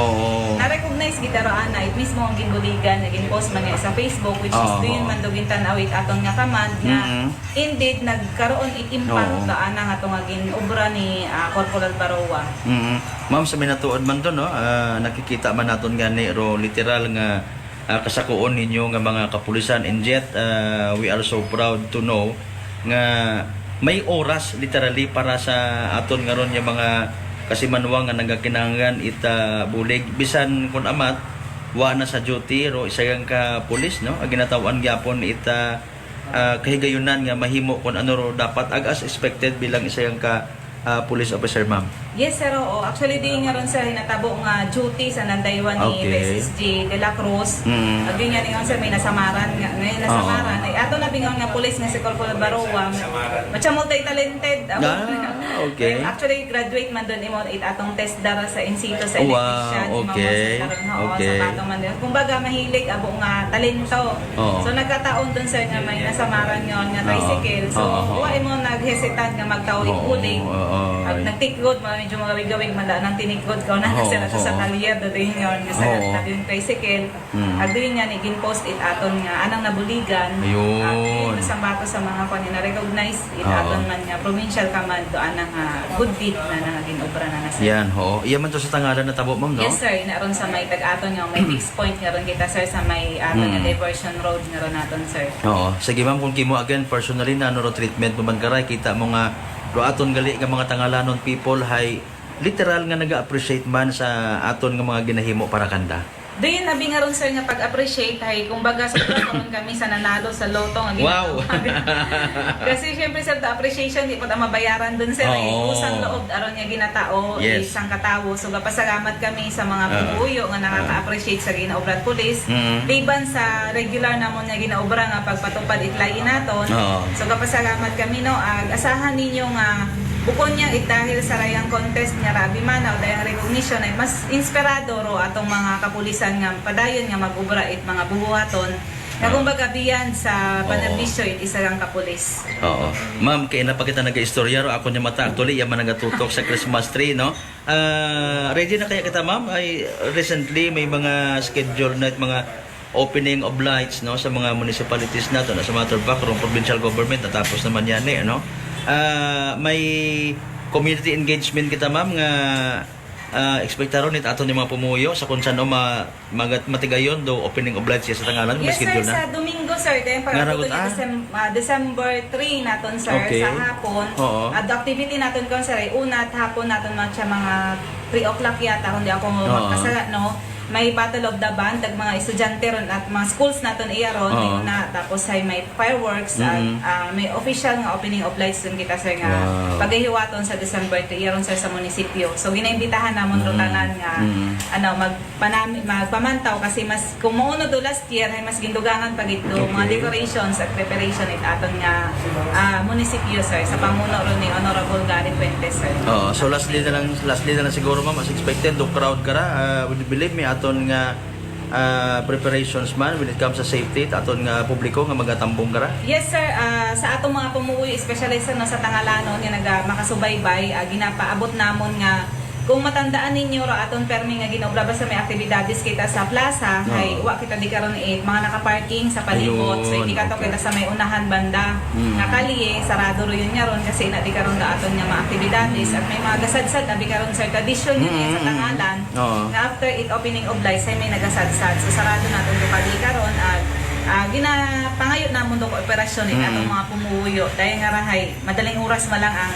na-recognize gitaro ana it mismo ang ginbuligan na ginpost man niya sa Facebook which is doon man do gintanawit aton nga command nga indeed nagkaroon it-impact daan nga itong ginobra ni Corporal Barowa. Ma'am, sa minatuod man doon no, nakikita man naton nga ni literal nga kasakuon ninyo nga mga kapulisan and yet we are so proud to know nga may oras literally para sa aton nga ron yung mga kasimanwa nga nagakinahanglan bulig bisan kun amat wa na sa duty ro isayang ka pulis no ginatawaan gyapon kahigayunan nga mahimo kun ano ro dapat as expected bilang isayang ka police officer ma'am. Yes sir, oo. Actually di nga ron sa hinatabo nga duty sa nandaywan ni PSSG de la Cruz. Agdi nga ningon sir may nasamaran nga ngayon nasamaran ay ato na bingon nga police nga si Corporal Barowa. Macha multi-talented. Actually graduate man doon imo atong test dara sa in situ sa electrician. Sa patong man din. Kumbaga mahilig abo nga talento. So nagkataon doon sir nga may nasamaran nga tricycle. So wa imo naghesitant nga magtawid uling. Nagtikod medyo magawig mala nang tinikod ko na kasi sa talyer do din yon kasi naging tricycle agdi nga ni ginpost it aton nga anang nabuligan sa bato sa mga kon na recognize it aton man nga provincial command do anang good deed na ginobra na nasa yan iya man to sa Tangalan na tabo ma'am no. Yes sir, naron sa may tag-aton nga may fixed point nga ron kita sir sa may aton nga diversion road nga ron naton sir. Sige ma'am, kung kimo again personally na ano treatment mo man karay kita mo nga aton gali nga mga Tangalanon people hay literal nga naga-appreciate man sa aton nga mga ginahimo para kanda. Doon nabi nga ron sir nga pag-appreciate ay kumbaga sa karon kami sa nanalo sa loto nga Wow. Kasi syempre sir the appreciation di pa ta mabayaran dun sir Oo. usang loob aron nga ginatao Yes. isang katawo so gapasalamat kami sa mga pumuyo nga nakaka-appreciate sa ginaobran pulis liban sa regular namon nga ginaobra nga pagpatupad itlayin naton so gapasalamat kami no asahan ninyo nga bukod niya dahil sa rayang contest nga rabi manaw dayang recognition ay mas inspirado ro atong mga kapulisan nga padayon nga mag-ubra it mga bubuhaton nga kumbaga biyan sa benepisyo it isa lang kapulis. Oo. Ma'am, kaya na pa kita nag-istorya ro ako niya mata actually yaman nagatutok sa Christmas tree no. Ready na kaya kita ma'am ay recently may mga schedule na mga opening of lights no sa mga municipalities nato na sa matter of fact provincial government natapos naman yan no. May community engagement kita ma'am nga expectaron nit ato ni mga pumuyo sa kung saan matigayon do opening of lights sa tangalan Yes sir, schedule na. sa Domingo sir, kaya pag-abuto December 3 naton sir Okay. sa hapon. Oo. At the activity naton kon sir ay una at hapon naton mga 3 o'clock yata kung di ako magkasala no. May Battle of the Band, mga estudyante ron at mga schools naton iyaron na tapos ay may fireworks at may official nga opening of lights dun kita sir nga paghihiwaton sa December 3 iyaron sir sa munisipyo. So ginaimbitahan namon tanan nga magpamantaw kasi mas kung mauno do last year ay mas gindugangan pag ito mga decorations at preparation it aton nga munisipyo sir sa pamuno ron ni Honorable Gary Fuentes sir. So lastly na lang siguro ma'am as expected do crowd kara would you believe me aton nga preparations man when it comes sa safety aton nga publiko nga magatambong kara. Yes sir, sa atong mga pumuoy especially sa Tangalanon nga makasubaybay ginapaabot namon nga kung matandaan ninyo ra aton permi nga ginobra sa may aktibidades kita sa plaza ay wa kita di karon mga naka-parking sa palibot so hindi ka to kita sa may unahan banda nga kalye sarado ro yun nga ron kasi na di karon da aton nga mga aktibidades at may mga gasadsad abi karon sir tradition yun sa Tangalan nga after it opening of lights ay may nagasadsad so sarado naton do kali karon at ginapangayo namon do operasyon atong mga pumuyo dahil nga rahay madaling oras ma lang ang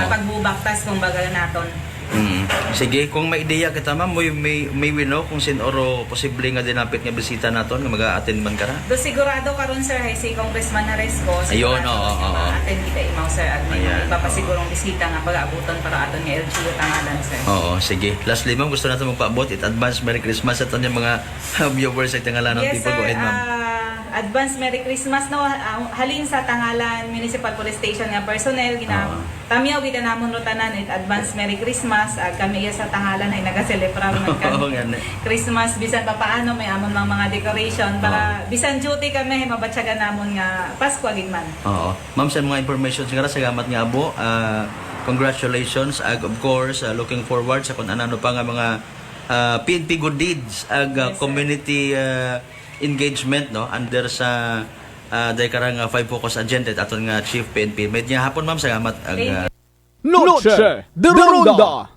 pagbubaktas kung baga naton. Sige, kung may ideya kita ma'am, may wino kung sin oro posible nga dinapit nga bisita naton nga mag-a-attend man kara. Do sigurado karon sir hay si Congressman Naresco. Ayun, attend kita imaw sir at may iba pa sigurong bisita nga pag-aabuton para aton nga LGU Tangalan sir. Oo, sige. Lastly ma'am, gusto natin magpaabot it advance Merry Christmas aton yung mga viewers sa Tangalan ng people. Go ahead ma'am. Advance Merry Christmas no halin sa Tangalan Municipal Police Station nga personnel tamiyaw kita namon ro tanan it advance Merry Christmas kami iya sa Tangalan ay naga-celebrate man kami Christmas bisan pa paano may amon mga decoration para bisan duty kami mabatyagan namon nga Pasko gid man. Oo. Ma'am sa mga information sigara salamat nga abo. Congratulations of course looking forward sa kun ano pa nga mga PNP good deeds community engagement no under sa dahil karang 5 focus agenda aton nga Chief PNP. Medya hapon ma'am salamat Noche de Ronda.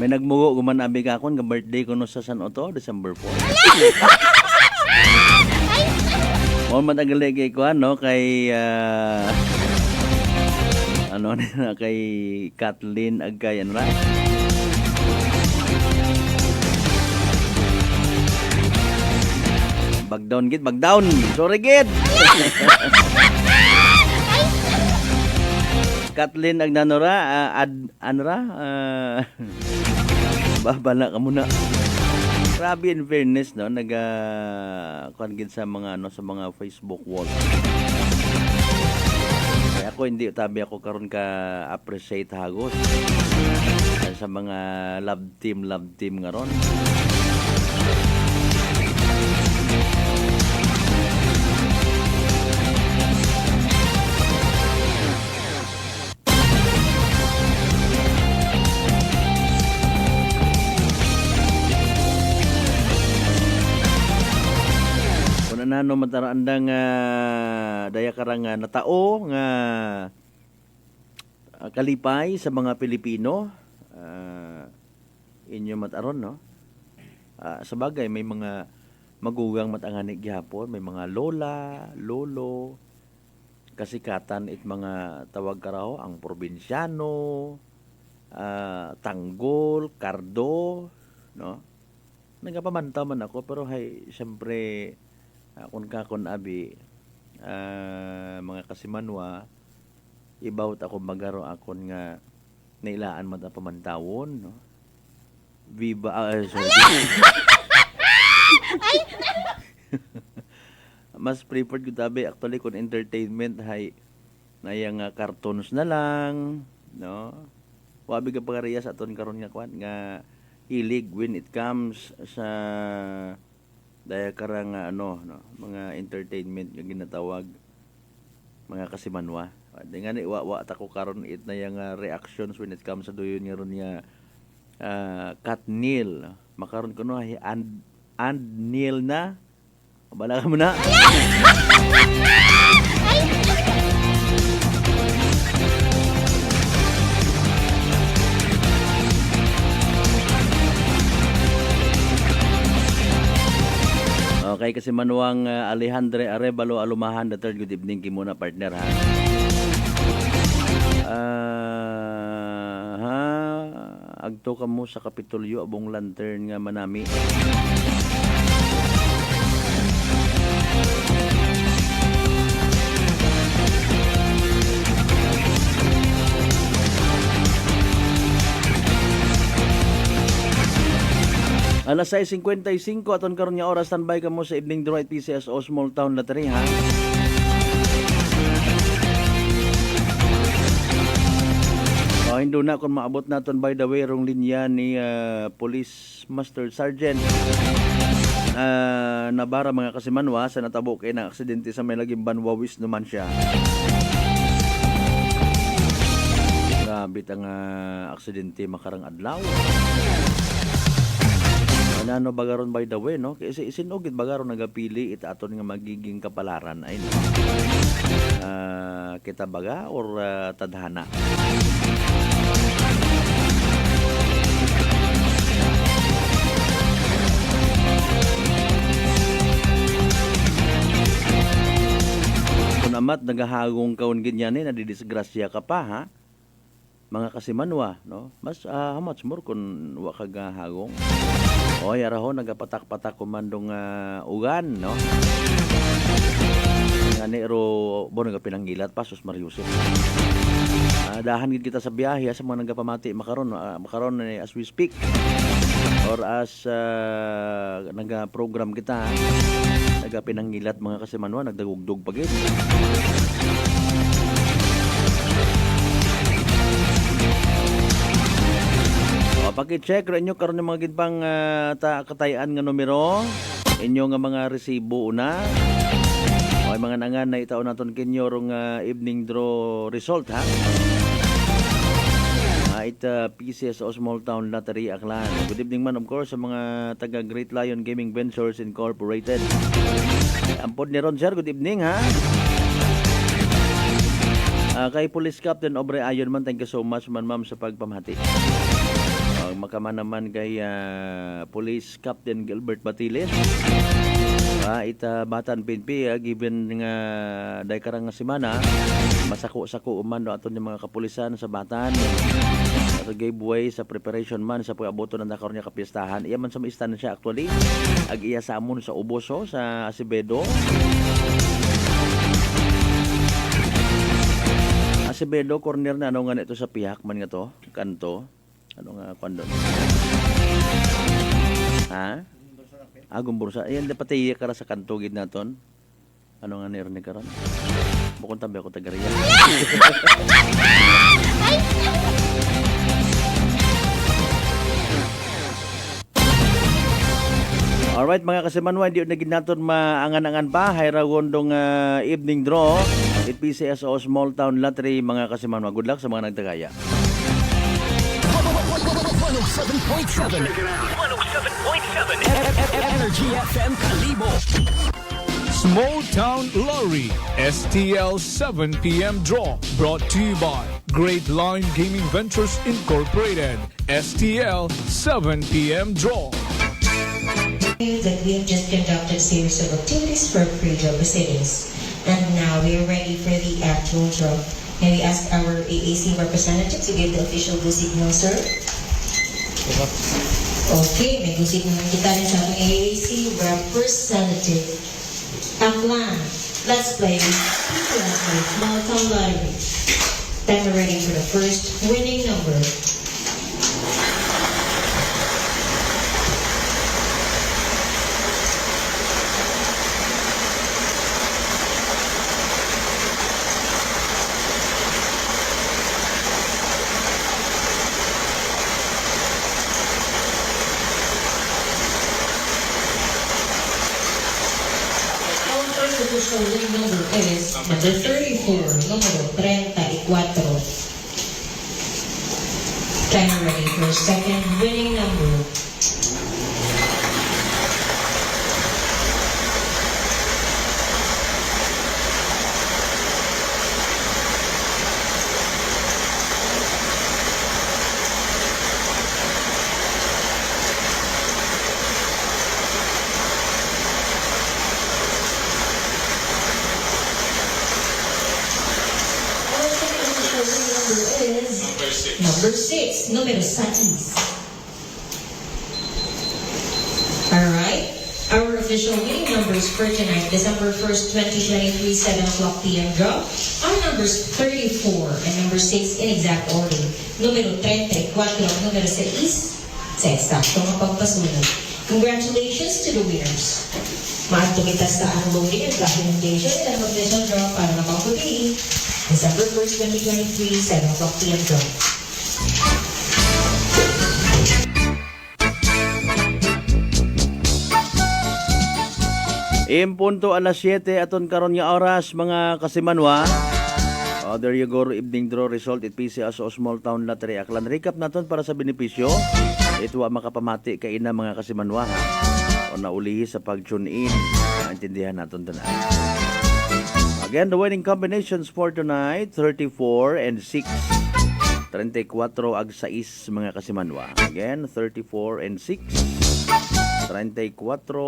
May nagmugo guman abi ka kon nga birthday ko no sa San Otto December 4. Mo matagalay ko ano kay ano na kay Kathleen Agayan ra. Bagdown gid, bagdown. Sorry gid. Kathleen Agnanora anra babala ka muna. Grabe in fairness no kuan gid sa mga sa mga Facebook wall. Kaya ako hindi tabi ako karon ka appreciate hagos sa mga love team nga ron. Nano mataraandang daya karang natao nga kalipay sa mga Pilipino inyo mataron no Sa bagay, may mga magugang matangani gihapon, may mga lola, lolo, kasikatan it mga tawag karaho, ang probinsyano, tanggol, kardo, no? Nagapamantaw man ako, pero hay, siyempre, kun abi, mga kasimanwa, ibawt ako magaro akon nga nailaan man ang pamantawon, no? Viva, sorry. Mas preferred ko tabi actually kung entertainment hay nayang cartoons na lang, no? Wabi ka pagariya sa aton karon nga kwan nga hilig when it comes sa daya karang no, mga entertainment nga ginatawag mga kasimanwa. Dengan wa ta ko karon it na yang reactions when it comes sa duyon nga ron nga Katnil. Makaron ko no and Neil na. Bala mo na. Okay, kasi manuang Alejandre Arevalo Alumahan the third. Good evening kimuna partner ha. Agto ka mo sa Kapitolyo abong lantern nga manami. Alas 6:55 aton karon nga oras, standby ka mo sa evening draw at PCSO Small Town Lottery ha. Hindi na kung maabot naton by the way rong linya ni Police Master Sergeant Nabara mga kasimanwa sa natabo kay na aksidente sa may laging Banwawis naman siya. Grabe ang aksidente makarang adlaw. Ano bagaron by the way no? Kasi isinugit bagaron nagapili ita aton nga magiging kapalaran ay no? Kita baga or tadhana. Kung amat nagahagong kaon ganyan nadidisgrasya ka pa ha? Mga kasimanwa no? Mas how much more kung wa ka gahagong. O yara ho nagapatak-patak kumandong ugan no. Ngani ro bo nagapinanggilat pa sus Mariusip. Dahan gid kita sa biyahe sa mga nagapamati makaron as we speak or as naga-program kita nagapinanggilat mga kasimanwa nagdagugdog pa gid. Paki-check rin nyo karon yung mga gidpang katayaan nga numero inyo nga mga resibo una o mga nangan na itaon naton kinyo rong evening draw result ha. Ita PCSO Small Town Lottery Aklan. Good evening man of course sa mga taga Great Lion Gaming Ventures Incorporated. Ampod ni Ron sir, good evening ha. Kay Police Captain Obre Ayon man, thank you so much man ma'am sa pagpamahati. Makaman naman kay Police Captain Gilbert Batiles. Ita Batan PNP given nga day karang nga semana masako-sako man do aton yung mga kapulisan sa Batan. At gave way sa preparation man sa pag-aboto ng nakaroon niya kapistahan. Iya man sa istansya actually. Ag-iya sa amon sa Uboso sa Acevedo. Acevedo corner na ano nga ito sa pihak man nga to, kanto. Ano nga kwando? Ha? Gumbursa. Ayan, dapat iya ka sa kanto gid naton. Ano nga ni karon? Bukod tabi ako tagariya. Alright mga kasimanwa, hindi na ginaton maangan-angan pa. Hayrawon dong evening draw at PCSO Small Town Lottery mga kasimanwa. Good luck sa mga nagtagaya. 107.7 Energy FM Kalibo. Small Town Lottery STL 7 p.m. draw brought to you by Great Lion Gaming Ventures Incorporated. STL 7 p.m. draw. That we have just conducted a series of activities for pre-draw proceedings. And now we are ready for the actual draw. May we ask our AAC representative to give the official go signal, sir? Okay, may go signal kita rin sa ating AAC representative. Aklan, let's play Small Town Lottery. Then we're ready for the first winning number. So winning number is number 34, numero 34. Time ready for second winning number. Number 6, numero 6. Alright, our official winning numbers for tonight, December 1st, 2023, 7 o'clock p.m. draw, are numbers 34 and number 6 in exact order. Numero 34, numero 6, sa eksaktong pagpasunod. Congratulations to the winners. Maadto kita sa unloading and documentation at ang official draw para na pagpapiliin. December 1st, 2023, 7 o'clock p.m. draw. Punto alas 7 aton karon nga oras mga kasimanwa. There you go, evening draw result it PCS o Small Town Lottery. Aklan recap naton para sa benepisyo. Ito ang makapamati kay ina mga kasimanwa ha. O naulihi sa pag-tune in. Naintindihan naton tanan. Again, the winning combinations for tonight, 34 and 6. 34 ag 6 mga kasimanwa. Again, 34 and 6. 34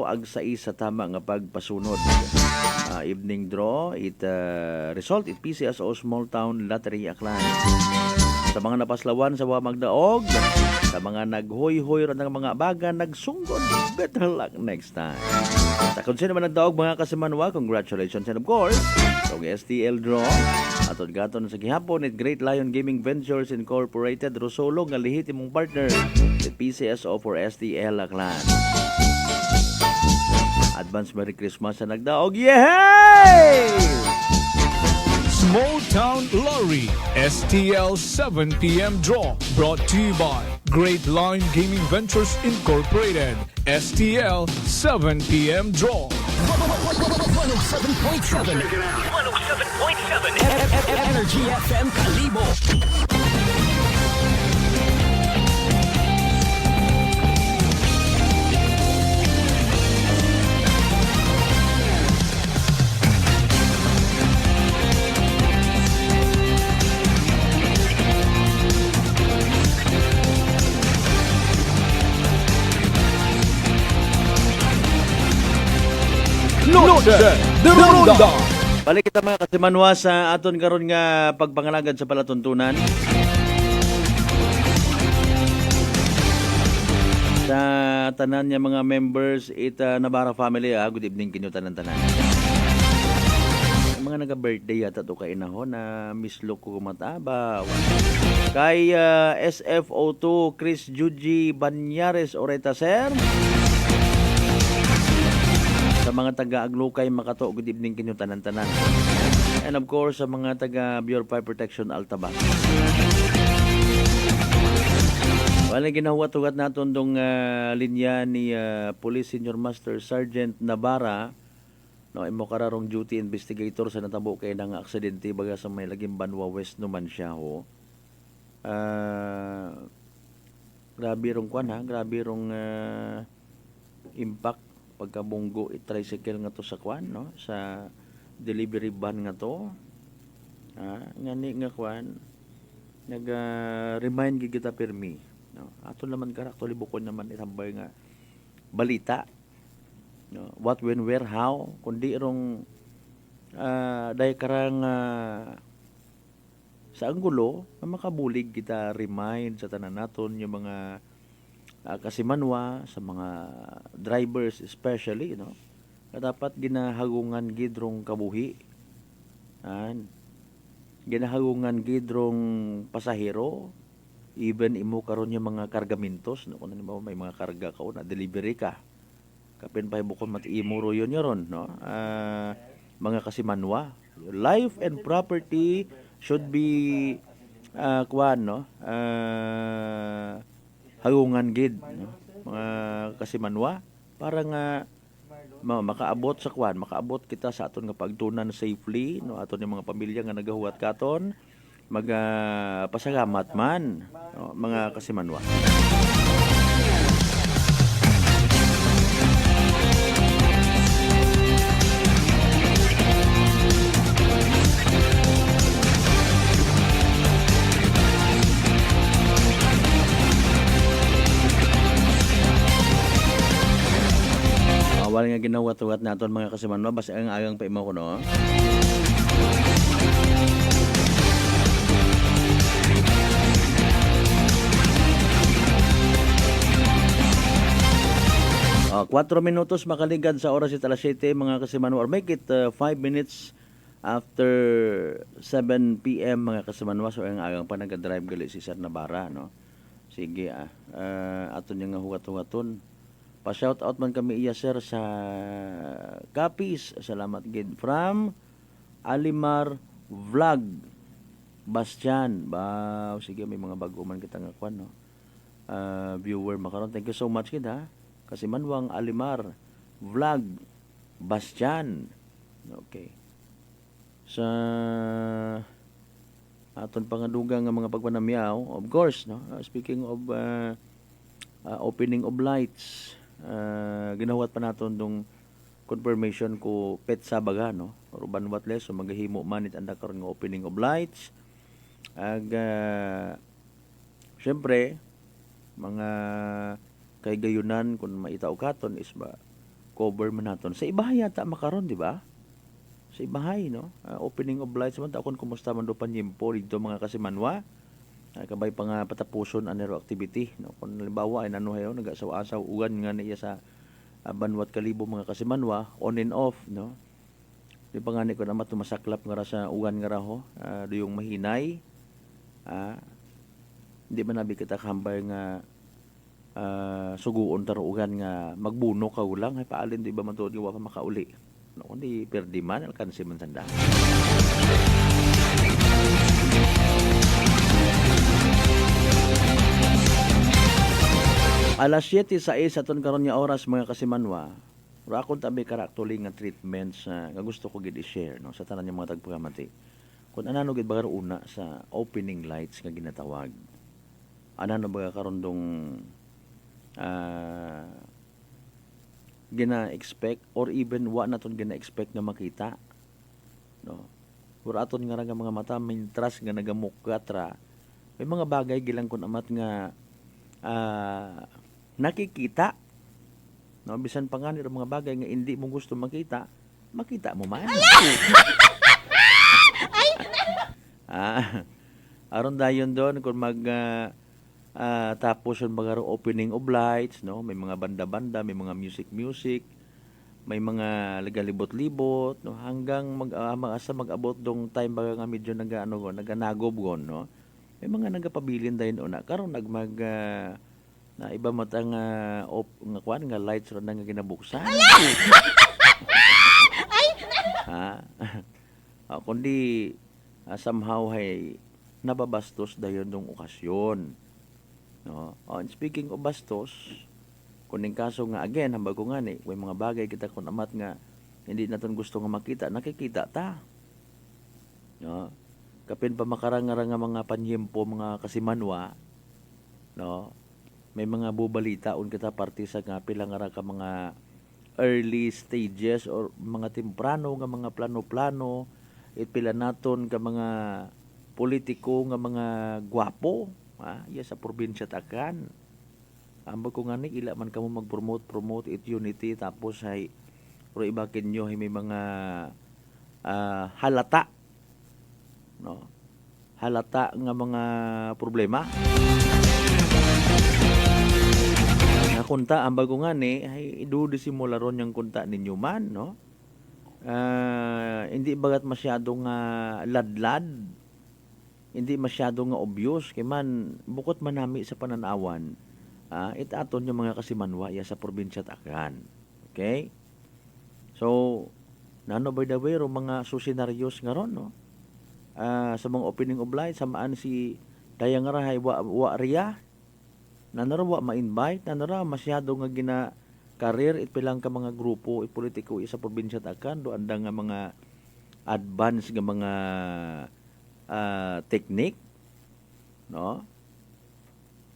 ag 6 sa tama nga pagpasunod. Evening draw, result it PCS o Small Town Lottery Aklan. Sa mga napaslawan sa Magdaog, sa mga naghoy-hoy ron ng mga baga, nagsunggod, better luck next time. Sa kung sino man nagdaog mga kasimanwa, congratulations and of course, itong STL draw, atod gaton sa gihapon at Great Lion Gaming Ventures Incorporated, Rosolo, nga lehitimong partner with PCSO for STL Aklan. Advance Merry Christmas sa nagdaog. Yay! Small Town Lottery, STL 7 p.m. draw, brought to you by Great Lion Gaming Ventures Incorporated, STL 7 p.m. draw. 107.7 Energy FM Kalibo. Balik kita mga kasimanwa sa aton karon nga pagpangalagad sa palatuntunan. Sa tanan niya mga members Navarra family, good evening kinyo tanan-tanan. Mga naga-birthday yata to kay inaho na Miss Loco Mataba. Kay SFO2 Chris Juji Banyares Oreta Sir. Sa mga taga-Aglukay Makato, good evening kinyo tanan-tanan. And of course, sa mga taga Bureau Fire Protection Altabas. Wala ginahuat-hugat natin dong linya ni Police Senior Master Sergeant Navarra. No, imo kararong duty investigator sa natabo kay nang aksidente baga sa may laging Banwa West naman siya ho. Grabe rong kwan ha, grabe rong impact pagkabunggo tricycle nga to sa kwan no, sa delivery van nga to. Ngani nga kwan nag-remind kita permi no. Ato naman karakter libukon naman itambay nga balita no? What, when, where, how, kundi rong dahil karang sa anggulo na makabulig kita remind sa tanan naton yung mga kasimanwa sa mga drivers especially, no, na dapat ginahagungan gidrong kabuhi, ginahagungan gidrong pasahero, even imo karon yung mga kargamentos, no, kung ano may mga karga ka na delivery ka kapin pa bukon matiimuro yun ron, no, mga kasimanwa, life and property should be hagungan gid, no? Mga kasimanwa para nga makaabot sa makaabot kita sa aton nga pagtunan safely, no, aton yung mga pamilya nga nagahuwat katon pasalamat man, no, mga kasimanwa. Wala nga ginawat-wat naton mga kasimanwa, basta ang agang pa imo ko, no. Oh, 4 minutos makaligad sa oras ita alas 7 mga kasimanwa, or make it 5 minutes after 7 p.m. mga kasimanwa. So ang agang pa nag-drive gali si Sir Navarra, no. Sige aton yung huwat-huwaton. Pa-shout out man kami iya, sir, sa Kapis. Salamat gid from Alimar Vlog Bastian. Wow, sige, may mga bago man kita nga kwan, no. Viewer makaron. Thank you so much gid, ha. Kasi manwang Alimar Vlog Bastian. Okay. Sa aton pangadugang nga mga pagpanamyaw, of course, no. Speaking of opening of lights, ginawat pa naton dong confirmation ko petsa baga, no, urban watles, so magahimo man it anda karon nga opening of lights. Syempre mga kay gayunan kung maitaw katon is ba cover man naton sa ibahay yata makaron, di ba? Sa ibahay, no, opening of lights man ta kun kumusta man do panyempo dito mga kasimanwa. Kabay pa nga patapuson anero activity, no. Kung halimbawa ay nanuhayo nagasaw-asaw ugan nga niya sa Banwat Kalibo mga kasimanwa, on and off, no. Di pa nga ni ko naman tumasaklap nga ra sa ugan nga raho, do yung mahinay, hindi man nabi kita kambay nga suguon taro ugan nga magbuno ka ulang, ay paalin di ba man to di wa pa makauli, no, kundi perdi man alkansi man sanda. Alas 7:06 aton karon nga oras mga kasimanwa. Ra akon tabi karaktuling nga treatments nga gusto ko gid i-share, no, sa tanan nga mga tagpagamati. Kung anano gid bagar una sa opening lights nga ginatawag. Anano ba karon dong gina-expect or even wa naton gina-expect nga makita, no. Puro aton nga mga mata mintras nga nagamukat ra. May mga bagay gilang kun amat nga nakikita, no, bisan pa nga nila mga bagay nga hindi mo gusto makita mo man. Aron dayon doon kung tapos yung mga opening of lights, no, may mga banda-banda, may mga music, may mga lagalibot-libot, no, hanggang mag-abot dong time baga nga medyo naganagob gon, no. May mga nagapabilin dayon una karon na iba matang nga kwan nga lights ron nga ginabuksan. Kundi somehow hay nababastos dayon dong okasyon, no. And speaking of bastos, kuning kaso nga again hambag ko nga ni may mga bagay kita kun amat nga hindi naton gusto nga makita, nakikita ta, no. Kapin pa makarangara nga mga panyempo mga kasimanwa, no, may mga bubalita un kita parte sa nga pilangara ka mga early stages or mga temprano nga mga plano-plano pila naton ka mga politiko nga mga gwapo, iya sa probinsya takan. Ambag ko nga ni ila man kamo mag-promote it unity tapos ay pero iba kinyo may mga halata, no? Halata nga mga problema. Nga kunta ang bago nga ni ay idudisimular ron yung kunta ninyo man, no? Hindi bagat masyadong ladlad, hindi masyadong obvious kay man bukod manami sa pananawan, itaton yung mga kasimanwa ya sa probinsya at Aklan. Okay? So, nano by the way, mga susenaryos nga ron, no? Sa mga opening of light, samaan si Dayang Rahay wa riya, nanara wa ma-invite, nanara masyado nga gina-career, ipilang ka mga grupo, politiko sa probinsya at Aklan, doon nga mga advanced nga mga technique, no?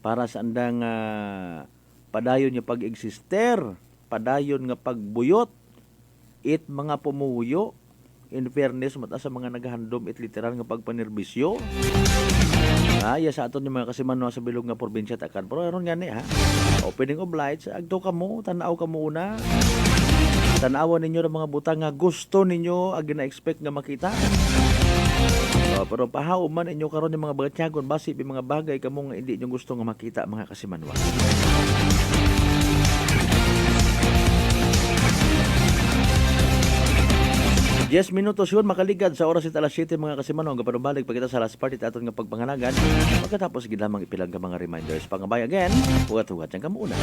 Para sa andang padayon nga pag-eksister, padayon nga pagbuyot, it mga pumuyo, in fairness, mata sa mga naghandom, it literal nga pagpanerbisyo. Sa aton yung mga kasimanwa sa bilog nga probinsya at Aklan. Pero aron nga ni, opening of lights, agto ka mo, tanaw ka mo una. Tanawan ninyo ng mga butang nga gusto ninyo, gina-expect nga makita. Pero pahaw man inyo karon yung mga bagatyagon, basi mga bagay kamo nga hindi nyo gusto nga makita mga kasimanwa. Yes, minutos yun, makaligad sa oras ita alas 7 mga kasimanwa. Ang kapanubalik, pagkita sa last part, aton nga pagpanganagan. Pagkatapos, ginamang ipilang ka mga reminders. Pangabay again, hugat-hugat yan ka muna.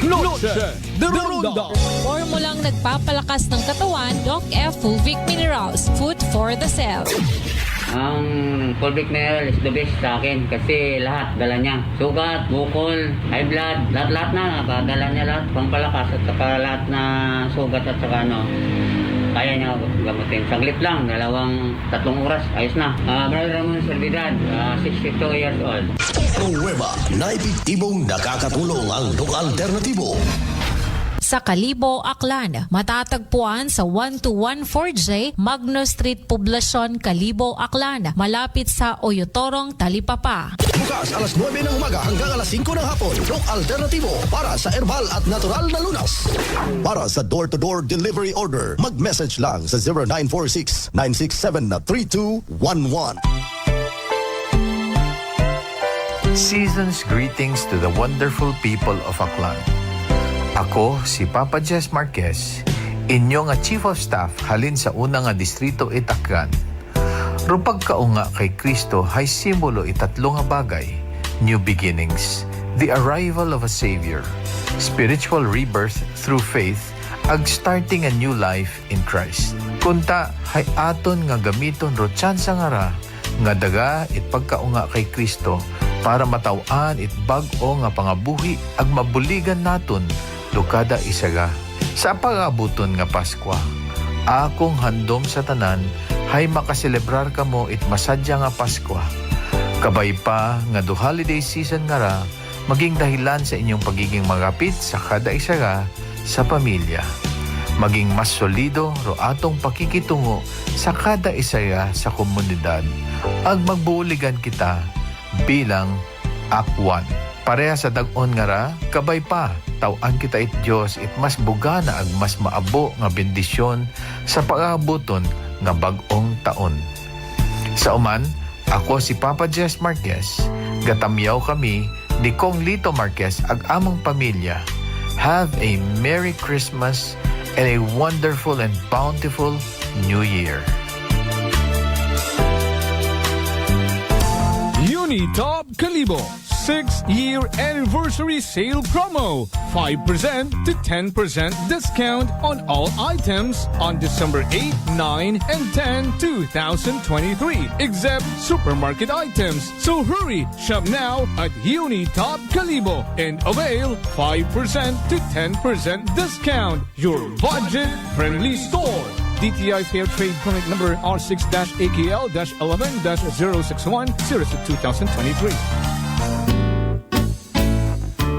Noche de Ronda. Formulang nagpapalakas ng katawan, Doc F. Fulvic Minerals. Food for the cell. Ang Fulvic Mineral is the best sa akin kasi lahat dala niya. Sugat, bukol, high blood, lahat na dala niya lahat. Pampalakas at saka lahat na sugat at saka kaya niya gamutin. Saglit lang, 2-3 oras, ayos na. Brother Ramon Servidad, 62 years old. Nueva na epektibong nakakatulong ang Doc Alternativo. Sa Kalibo, Aklan, matatagpuan sa 1214J Magno Street, Poblacion, Kalibo, Aklan, malapit sa Oyotorong, Talipapa. Bukas alas 9 ng umaga hanggang alas 5 ng hapon. Doc Alternativo para sa herbal at natural na lunas. Para sa door-to-door delivery order, mag-message lang sa 0946-967-3211. Season's greetings to the wonderful people of Aklan. Ako si Papa Jess Marquez, inyo nga Chief of Staff halin sa unang nga distrito Aklan. Rupag kaunga kay Kristo hay simbolo itatlo nga bagay: new beginnings, the arrival of a Savior, spiritual rebirth through faith, ag starting a new life in Christ. Kunta hay aton nga gamiton ro tsansa nga ra nga daga it pagkaunga kay Kristo para matawan it bag-o nga pangabuhi ag mabuligan naton dukada isaga. Sa pag-abuton nga Paskwa, akong handom sa tanan hay makaselebrar kamo it masadya nga Paskwa. Kabay pa nga do holiday season nga ra, maging dahilan sa inyong pagiging magapit sa kada isaga sa pamilya. Maging mas solido ro atong pakikitungo sa kada isaga sa komunidad. Ag magbuuligan kita bilang akwan. Pareha sa dag-on nga ra, kabay pa, tawan kita it Diyos it mas bugana ag mas maabo nga bendisyon sa pag-aabuton nga bag-ong taon. Sa uman, ako si Papa Jess Marquez, gatamyaw kami ni Kong Lito Marquez ag among pamilya. Have a Merry Christmas and a wonderful and bountiful New Year. Unitop Kalibo 6-year anniversary sale promo. 5% to 10% discount on all items on December 8, 9, and 10, 2023, except supermarket items. So hurry, shop now at Unitop Kalibo and avail 5% to 10% discount. Your budget-friendly store. DTI Fair Trade Permit number R6-AKL-11-061, series of 2023.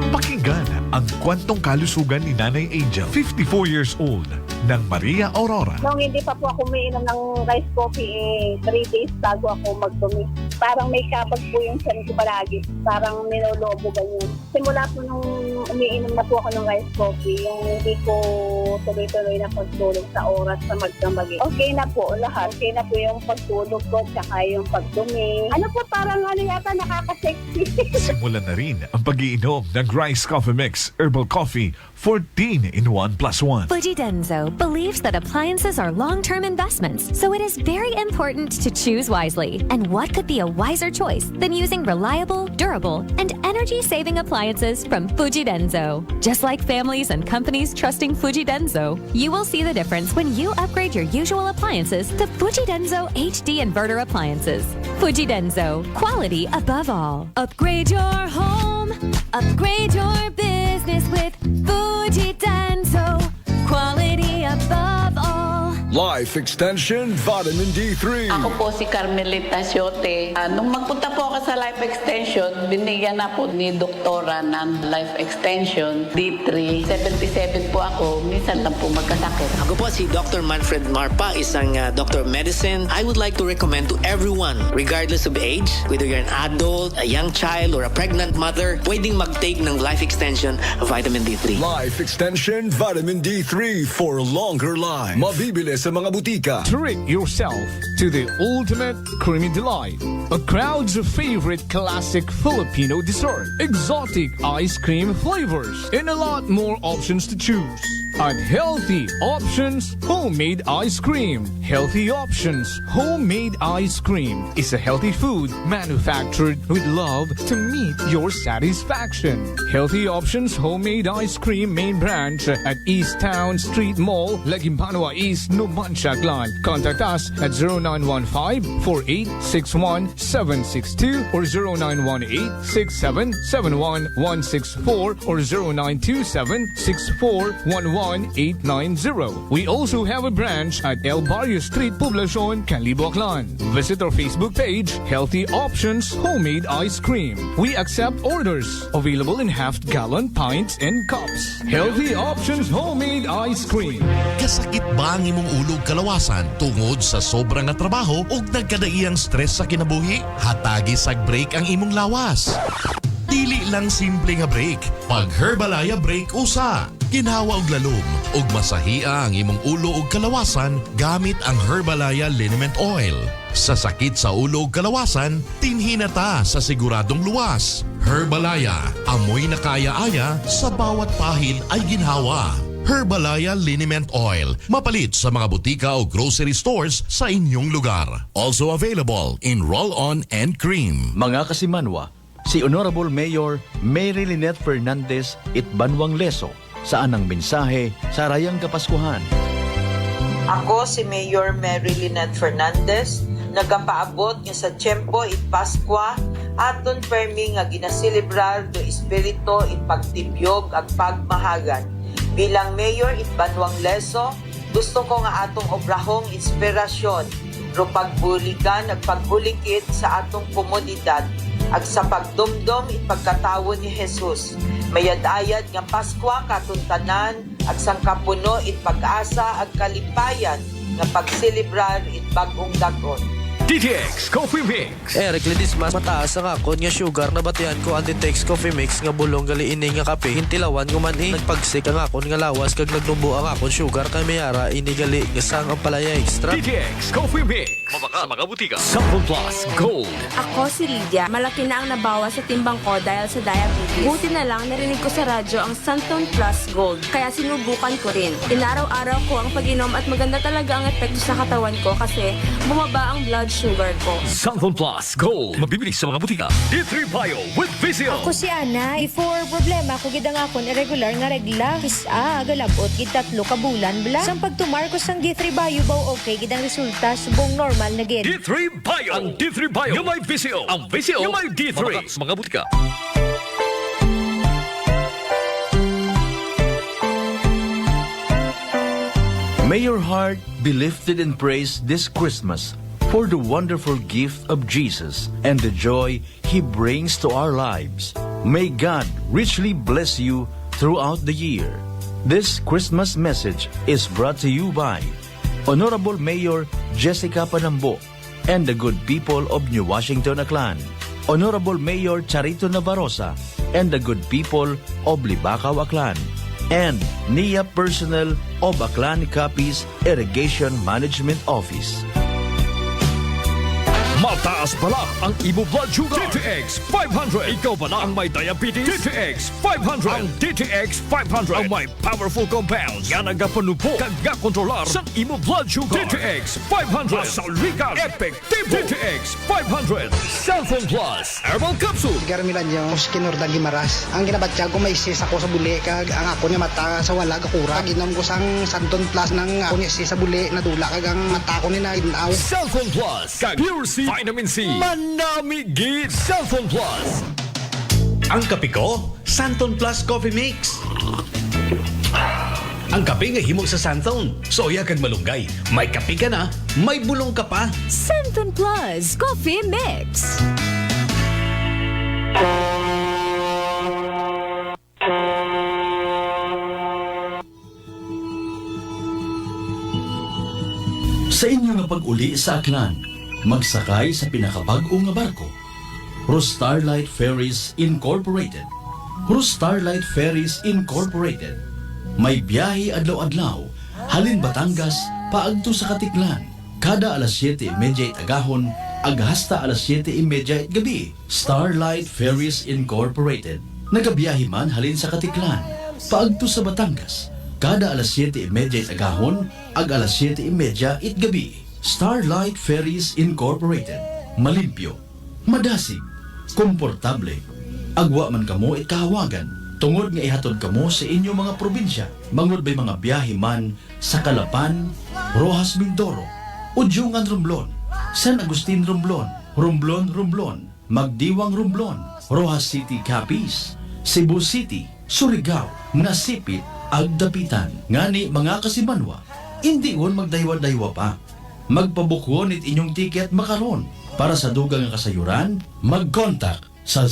Pakinggan ang kwantong kalusugan ni Nanay Angel, 54 years old, ng Maria Aurora. Nung hindi pa po ako umiinom ng rice coffee, 3 days bago ako magdumi. Parang may kapag po yung tiyan ko palagi. Parang nilolobo ganyan. Simula po nung umiinom na po ako ng rice coffee, yung hindi ko tuloy-tuloy na pagtulog sa oras na magdamagi. Okay na po lahat. Okay na po yung pagtulog ko, tsaka yung pagdumi. Ano po, parang yata nakaka-sexy. Simulan na rin ang pag-iinom ng Rice Coffee Mix Herbal Coffee 14 in 1 plus 1. Fujidenzo believes that appliances are long-term investments, so it is very important to choose wisely. And what could be a wiser choice than using reliable, durable, and energy-saving appliances from Fujidenzo? Just like families and companies trusting Fujidenzo, you will see the difference when you upgrade your usual appliances to Fujidenzo HD inverter appliances. Fujidenzo, quality above all. Upgrade your home, upgrade your business with Fujidenzo, quality above all. Life Extension Vitamin D3. Ako po si Carmelita Siote. Nung magpunta po ako sa Life Extension, binigyan na po ni Doktora ng Life Extension D3. 77 po ako, minsan lang po magkasakit. Ako po si Dr. Manfred Marpa, isang Doctor of Medicine. I would like to recommend to everyone, regardless of age, whether you're an adult, a young child, or a pregnant mother, pwedeng mag-take ng Life Extension Vitamin D3. Life Extension Vitamin D3 for longer life. Mabibili sa mga butika. Treat yourself to the ultimate creamy delight. A crowd's favorite classic Filipino dessert. Exotic ice cream flavors and a lot more options to choose. At Healthy Options Homemade Ice Cream. Healthy Options Homemade Ice Cream is a healthy food manufactured with love to meet your satisfaction. Healthy Options Homemade Ice Cream main branch at East Town Street Mall, Legimpanua East, Numancia, Aklan. Contact us at 0915-4861-762 or 0918-6771-164 or 0927-6411-890. We also have a branch at El Barrio Street, Poblacion, Canlibo, Aklan. Visit our Facebook page, Healthy Options Homemade Ice Cream. We accept orders. Available in half-gallon pints and cups. Healthy Options Homemade Ice Cream. Kasakit ba ang imong ulog kalawasan tungod sa sobrang nga trabaho o nagkadaiyang stress sa kinabuhi? Hatagi sag break ang imong lawas. Dili lang simple nga break. Pag Herbalaya break usa. Ginhawa og lalom ug masahia ang imong ulo ug kalawasan gamit ang Herbalaya Liniment Oil. Sa sakit sa ulo ug kalawasan, tinhinata sa siguradong luwas. Herbalaya, amoy na kaya-aya sa bawat pahid ay ginhawa. Herbalaya Liniment Oil, mapalit sa mga butika o grocery stores sa inyong lugar. Also available in roll-on and cream. Mga kasimanwa, si Honorable Mayor Mary Lynette Fernandez Itbanwang Leso saan ang mensahe sa Rayang Kapaskuhan. Ako si Mayor Mary Lynette Fernandez, nagapaabot nga sa Tiempo it Pascua, aton permi nga ginaselebrar do espiritu it pagtibyog ag pagmahagan. Bilang Mayor Itbanwang Leso, gusto ko nga atong obrahong inspirasyon ro pagbuligan ag pagbulikit sa atong komunidad ag sa pagdumdum it pagkatawo ni Jesus. Mayad-ayad nga Paskwa katuntanan ag sangkapuno it pag-asa ag kalipayan nga pagselebrar it bagong dagon. DTX Coffee Mix. Eric Lidis mas mataas ang akon nga sugar na batian ko Antitex Coffee Mix nga bulong gali ini nga kape hintilawan ko man nagpagsik ang akon nga lawas kag nagnubo ang akon sugar kay mayara ini gali nga sang ang palaya extra. DTX Coffee Mix. Mabaka sa mga butika. Sample Plus Gold. Ako si Lydia. Malaki na ang nabawas sa timbang ko dahil sa diabetes. Buti na lang narinig ko sa radyo ang Santon Plus Gold. Kaya sinubukan ko rin. Inaraw-araw ko ang pag-inom at maganda talaga ang epekto sa katawan ko kasi bumaba ang blood sugar ko. Santon Plus Gold. Mabibili sa mga butika. D3 Bio with Vizio. Ako si Ana. Before problema ko gid ang akon irregular nga regla. Kisa galabot gid 3 ka bulan bla. Sang pagtumar ko sang D3 Bio baw okay gid ang resulta subong normal na gid. D3 Bio. Ang D3 Bio. Yung may Vizio. Ang Vizio. Yung may D3. Mabaka sa mga butika. May your heart be lifted in praise this Christmas for the wonderful gift of Jesus and the joy He brings to our lives. May God richly bless you throughout the year. This Christmas message is brought to you by Honorable Mayor Jessica Panambo and the good people of New Washington, Aklan. Honorable Mayor Charito Navarroza and the good people of Libacao, Aklan, and NIA personnel of Aklan Capiz Irrigation Management Office. Mataas bala ang imo blood sugar. DTX 500. Ikaw bala ang may diabetes? DTX 500. Ang DTX 500 ang may powerful compounds nga nagapanubo kag kontrolar sa imo blood sugar. DTX 500. Masaulikan. Epektibo. DTX 500. Cellphone Plus. Herbal Capsule. Garmilan yung Skinor Dagi Maras. Ang ginabatsyag ko may isis ako sa buli kag ang ako niya mata sa wala kakura. Ginom ko sang Santon Plus ng ako niya isis sa buli nadula kag ang mata ko ni na inaw. Cellphone Plus. Kag Pure C. Vitamin C. Manami gid. Cellphone Plus. Ang kape ko, Santon Plus Coffee Mix. Ang kape nga himo sa Santon, soya kag malunggay. May kape ka na, may bulong ka pa. Santon Plus Coffee Mix. Sa inyo nga pag-uli sa Aklan, magsakay sa pinakabag-o nga barko. Starlight Ferries Incorporated. Starlight Ferries Incorporated. May biyahe adlaw-adlaw, halin Batangas, paagto sa Katiklan. Kada alas 7:30 agahon, aghasta alas 7:30 gabi. Starlight Ferries Incorporated. Nagabiyahe man halin sa Katiklan, paagto sa Batangas. Kada alas 7:30 agahon, ag alas 7:30 gabi. Starlight Ferries Incorporated. Malimpyo, madasig, komportable. Agwa man kamo kahawagan, tungod nga ihatod kamo sa inyo mga probinsya. Mangod bay mga biyahe man sa Calapan, Rojas Mindoro, Udyungan Romblon, San Agustin Romblon, Romblon, Magdiwang Romblon, Rojas City Capiz, Cebu City, Surigao, Nasipit, Agdapitan. Ngani mga kasimanwa, hindi won magdaywa-daywa pa. Magpabukwon it inyong tiket makaron. Para sa dugang nga kasayuran, mag-contact sa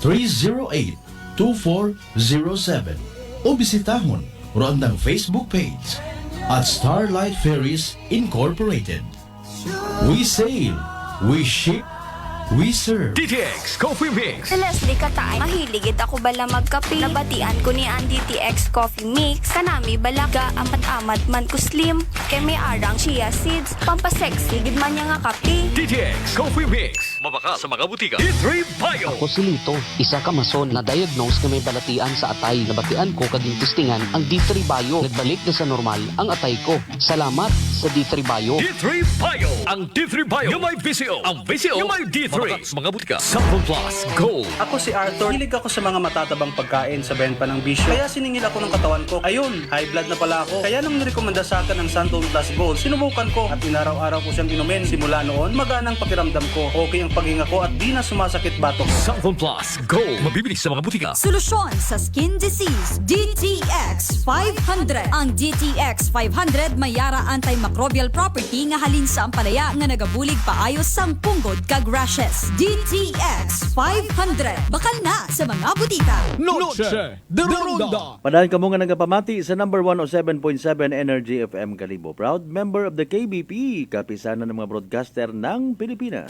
0956-308-2407 o bisitahon roandang Facebook page at Starlight Ferries Incorporated. We sail, we ship, we serve. DTX Coffee Mix. Si Leslie Katay, mahiligid ako bala magkape. Nabatian ko ni ang DTX Coffee Mix. Kanami balaga, amat-amat man ko slim. Kay may arang chia seeds. Pampasexy, gid man niya nga kape. DTX Coffee Mix. Mabaka sa mga butika. D3 Bio. Ako si Lito, isa ka mason na diagnose na may balatian sa atay. Nabatian ko kaging testingan ang D3 Bio. Nagbalik na sa normal ang atay ko. Salamat sa D3 Bio. D3 Bio. Ang D3 Bio yung may VCO. Ang VCO yung may D3. Mabaka sa mga butika. Sample Plus Gold. Ako si Arthur. Hilig ako sa mga matatabang pagkain sa benta ng bisyo. Kaya siningil ako ng katawan ko. Ayun, high blood na pala ako. Kaya nang nirekomenda sa akin ng Santon Plus Gold, sinubukan ko at inaraw-araw ko siyang inumin. Simula noon, maganang pakiramdam ko. Okay ang paghinga ko at di na sumasakit batok. Sample Plus Gold. Mabibili sa mga butika. Solusyon sa skin disease, DTX 500. Ang DTX 500 may yara antimicrobial property nga halin sa ampalaya nga nagabulig paayos sang punggod kag rashes. DTX 500. Bakal na sa mga butika. Noche de Ronda. Padahan ka mo nga nagapamati sa number 107.7 Energy FM Kalibo. Proud member of the KBP, kapisanan ng mga broadcaster ng Pilipinas.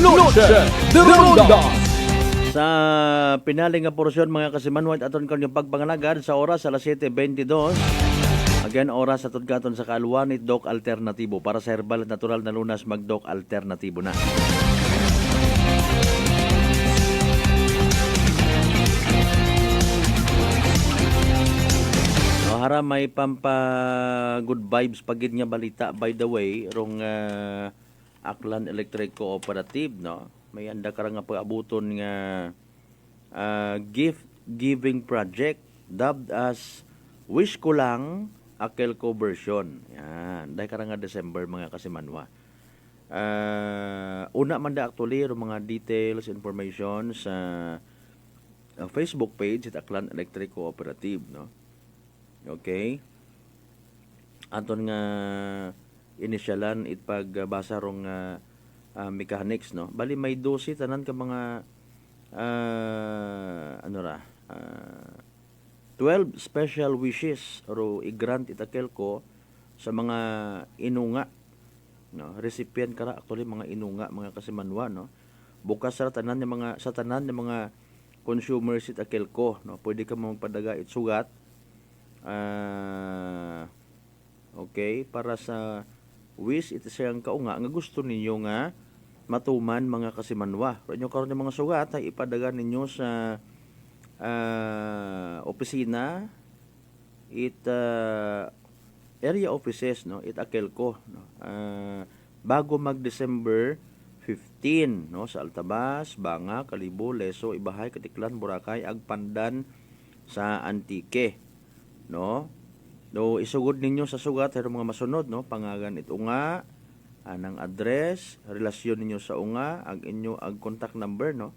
Noche de Ronda. Sa pinaling nga porsyon mga kasimanwat aton kanyang pagpangalagad sa oras alas 7:22. Again, oras aton katon sa Kaalwanit Doc Alternatibo para sa herbal at natural na lunas mag-Doc Alternatibo na. Hara may pampa good vibes pagid nga balita by the way rong Aklan Electric Cooperative no. May anda ka nga pag-abuton nga gift giving project dubbed as Wish Ko Lang Akelco version. Yan, dahil ka nga December mga kasimanwa. Una man da actually mga details, information sa Facebook page at Aklan Electric Cooperative no. Okay. Anton nga initialan it pagbasa rong mechanics no. Bali may 12 tanan ka mga 12 special wishes o i-grant itakel ko sa mga inunga, no? Recipient kara actually mga inunga, mga kasimanwa, no? Bukas sa tanan ng mga consumers itakel ko, no? Pwede ka magpadaga itsugat. Okay, para sa wish ito siyang kaunga nga gusto ninyo nga matuman mga kasimanwa. Pero karon yung mga sugat ay ipadaga ninyo sa opisina area offices, no, itakelco, no, bago mag December 15, no, sa Altabas, Banga, Kalibo, Leso, Ibahay, Katiklan, Boracay, Agpandan sa Antique, no. No, isugod ninyo sa sugat pero mga masunod, no, pangagan ito nga, anang address, relasyon ninyo sa unga, ang inyo ang contact number, no.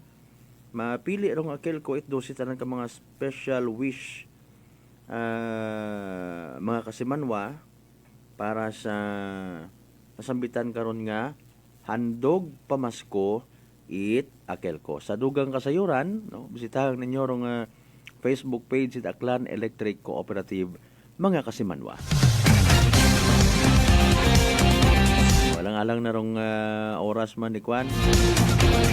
Mapili rong akel ko ito si tanan ka mga special wish mga kasimanwa para sa nasambitan karon nga handog pamasko it akel ko. Sa dugang kasayuran, no, bisitahan ninyo rong Facebook page it Aklan Electric Cooperative mga kasimanwa. Walang-alang na rong oras man ni Kwan.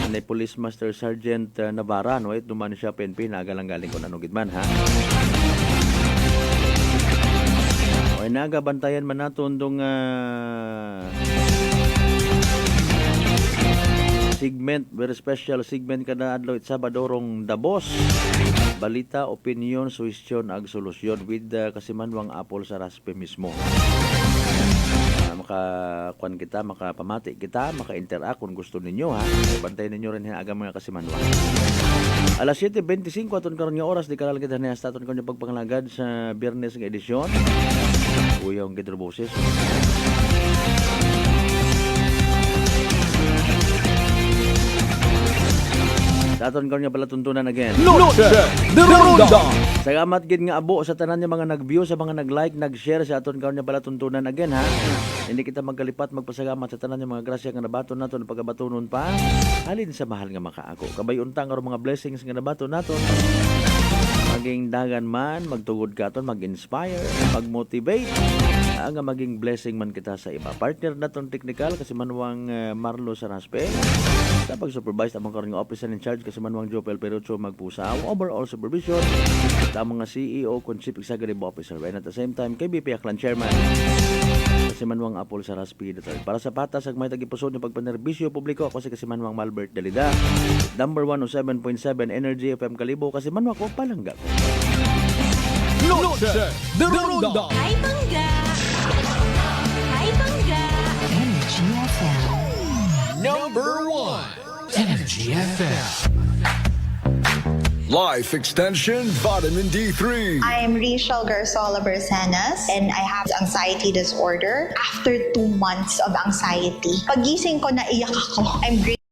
Ni Police Master Sergeant Navarra, no, it duman siya PNP, nagalang-galing ko na nugid man, ha. O nagabantayan man naton dong segment, very special segment kada adlaw it Sabado rong Dabos. Balita, opinion, suwestyon ag solusyon with kasimanwang Apple sa Raspe mismo. Makakuan kita, makapamati kita, maka-interact kung gusto ninyo, ha. Bantayan ninyo rin aga mga kasimanwa. Alas 7:25 aton karon nga oras di karal kita na aton karon pagpangalagad sa Biyernes nga edisyon. Uyong Gidroboses. Daton karon nga pala tuntunan again. Noche de Ronda. Salamat gid nga abo sa tanan nga mga nag-view, sa mga nag-like, nag-share sa aton karon nga pala tuntunan again, ha. Hindi kita magkalipat magpasalamat sa tanan nga mga grasya nga nabaton naton pagabatunon pa. Halin sa mahal nga makaako. Kabay untang aron mga blessings nga nabaton naton. Maging dagan man, magtugod katon, mag-inspire, mag-motivate, nga maging blessing man kita sa iba. Partner naton technical kasi manwang Marlo Saraspe. Sa pag-supervise among karon nga officer in charge kasi manwang Jopel Perucho magpusaw. Overall supervision sa mga CEO kung chief executive officer. And at the same time, kay BP Aklan Chairman kasi manwang Apple Saraspe dito. Para sa patas ag may tagipusod ng pagpanerbisyo publiko ako si kasi manwang Malbert Dalida. Number 107.7 Energy FM Kalibo kasi manwang ko palangga. Noche de Ronda. Hi, Bangga! Hi, Bangga! Energy FM. Number 1 Energy FM. Life Extension Vitamin D3. I'm Rachel Garzola Bersanas and I have anxiety disorder. After 2 months of anxiety, pagising ko naiyak ako. I'm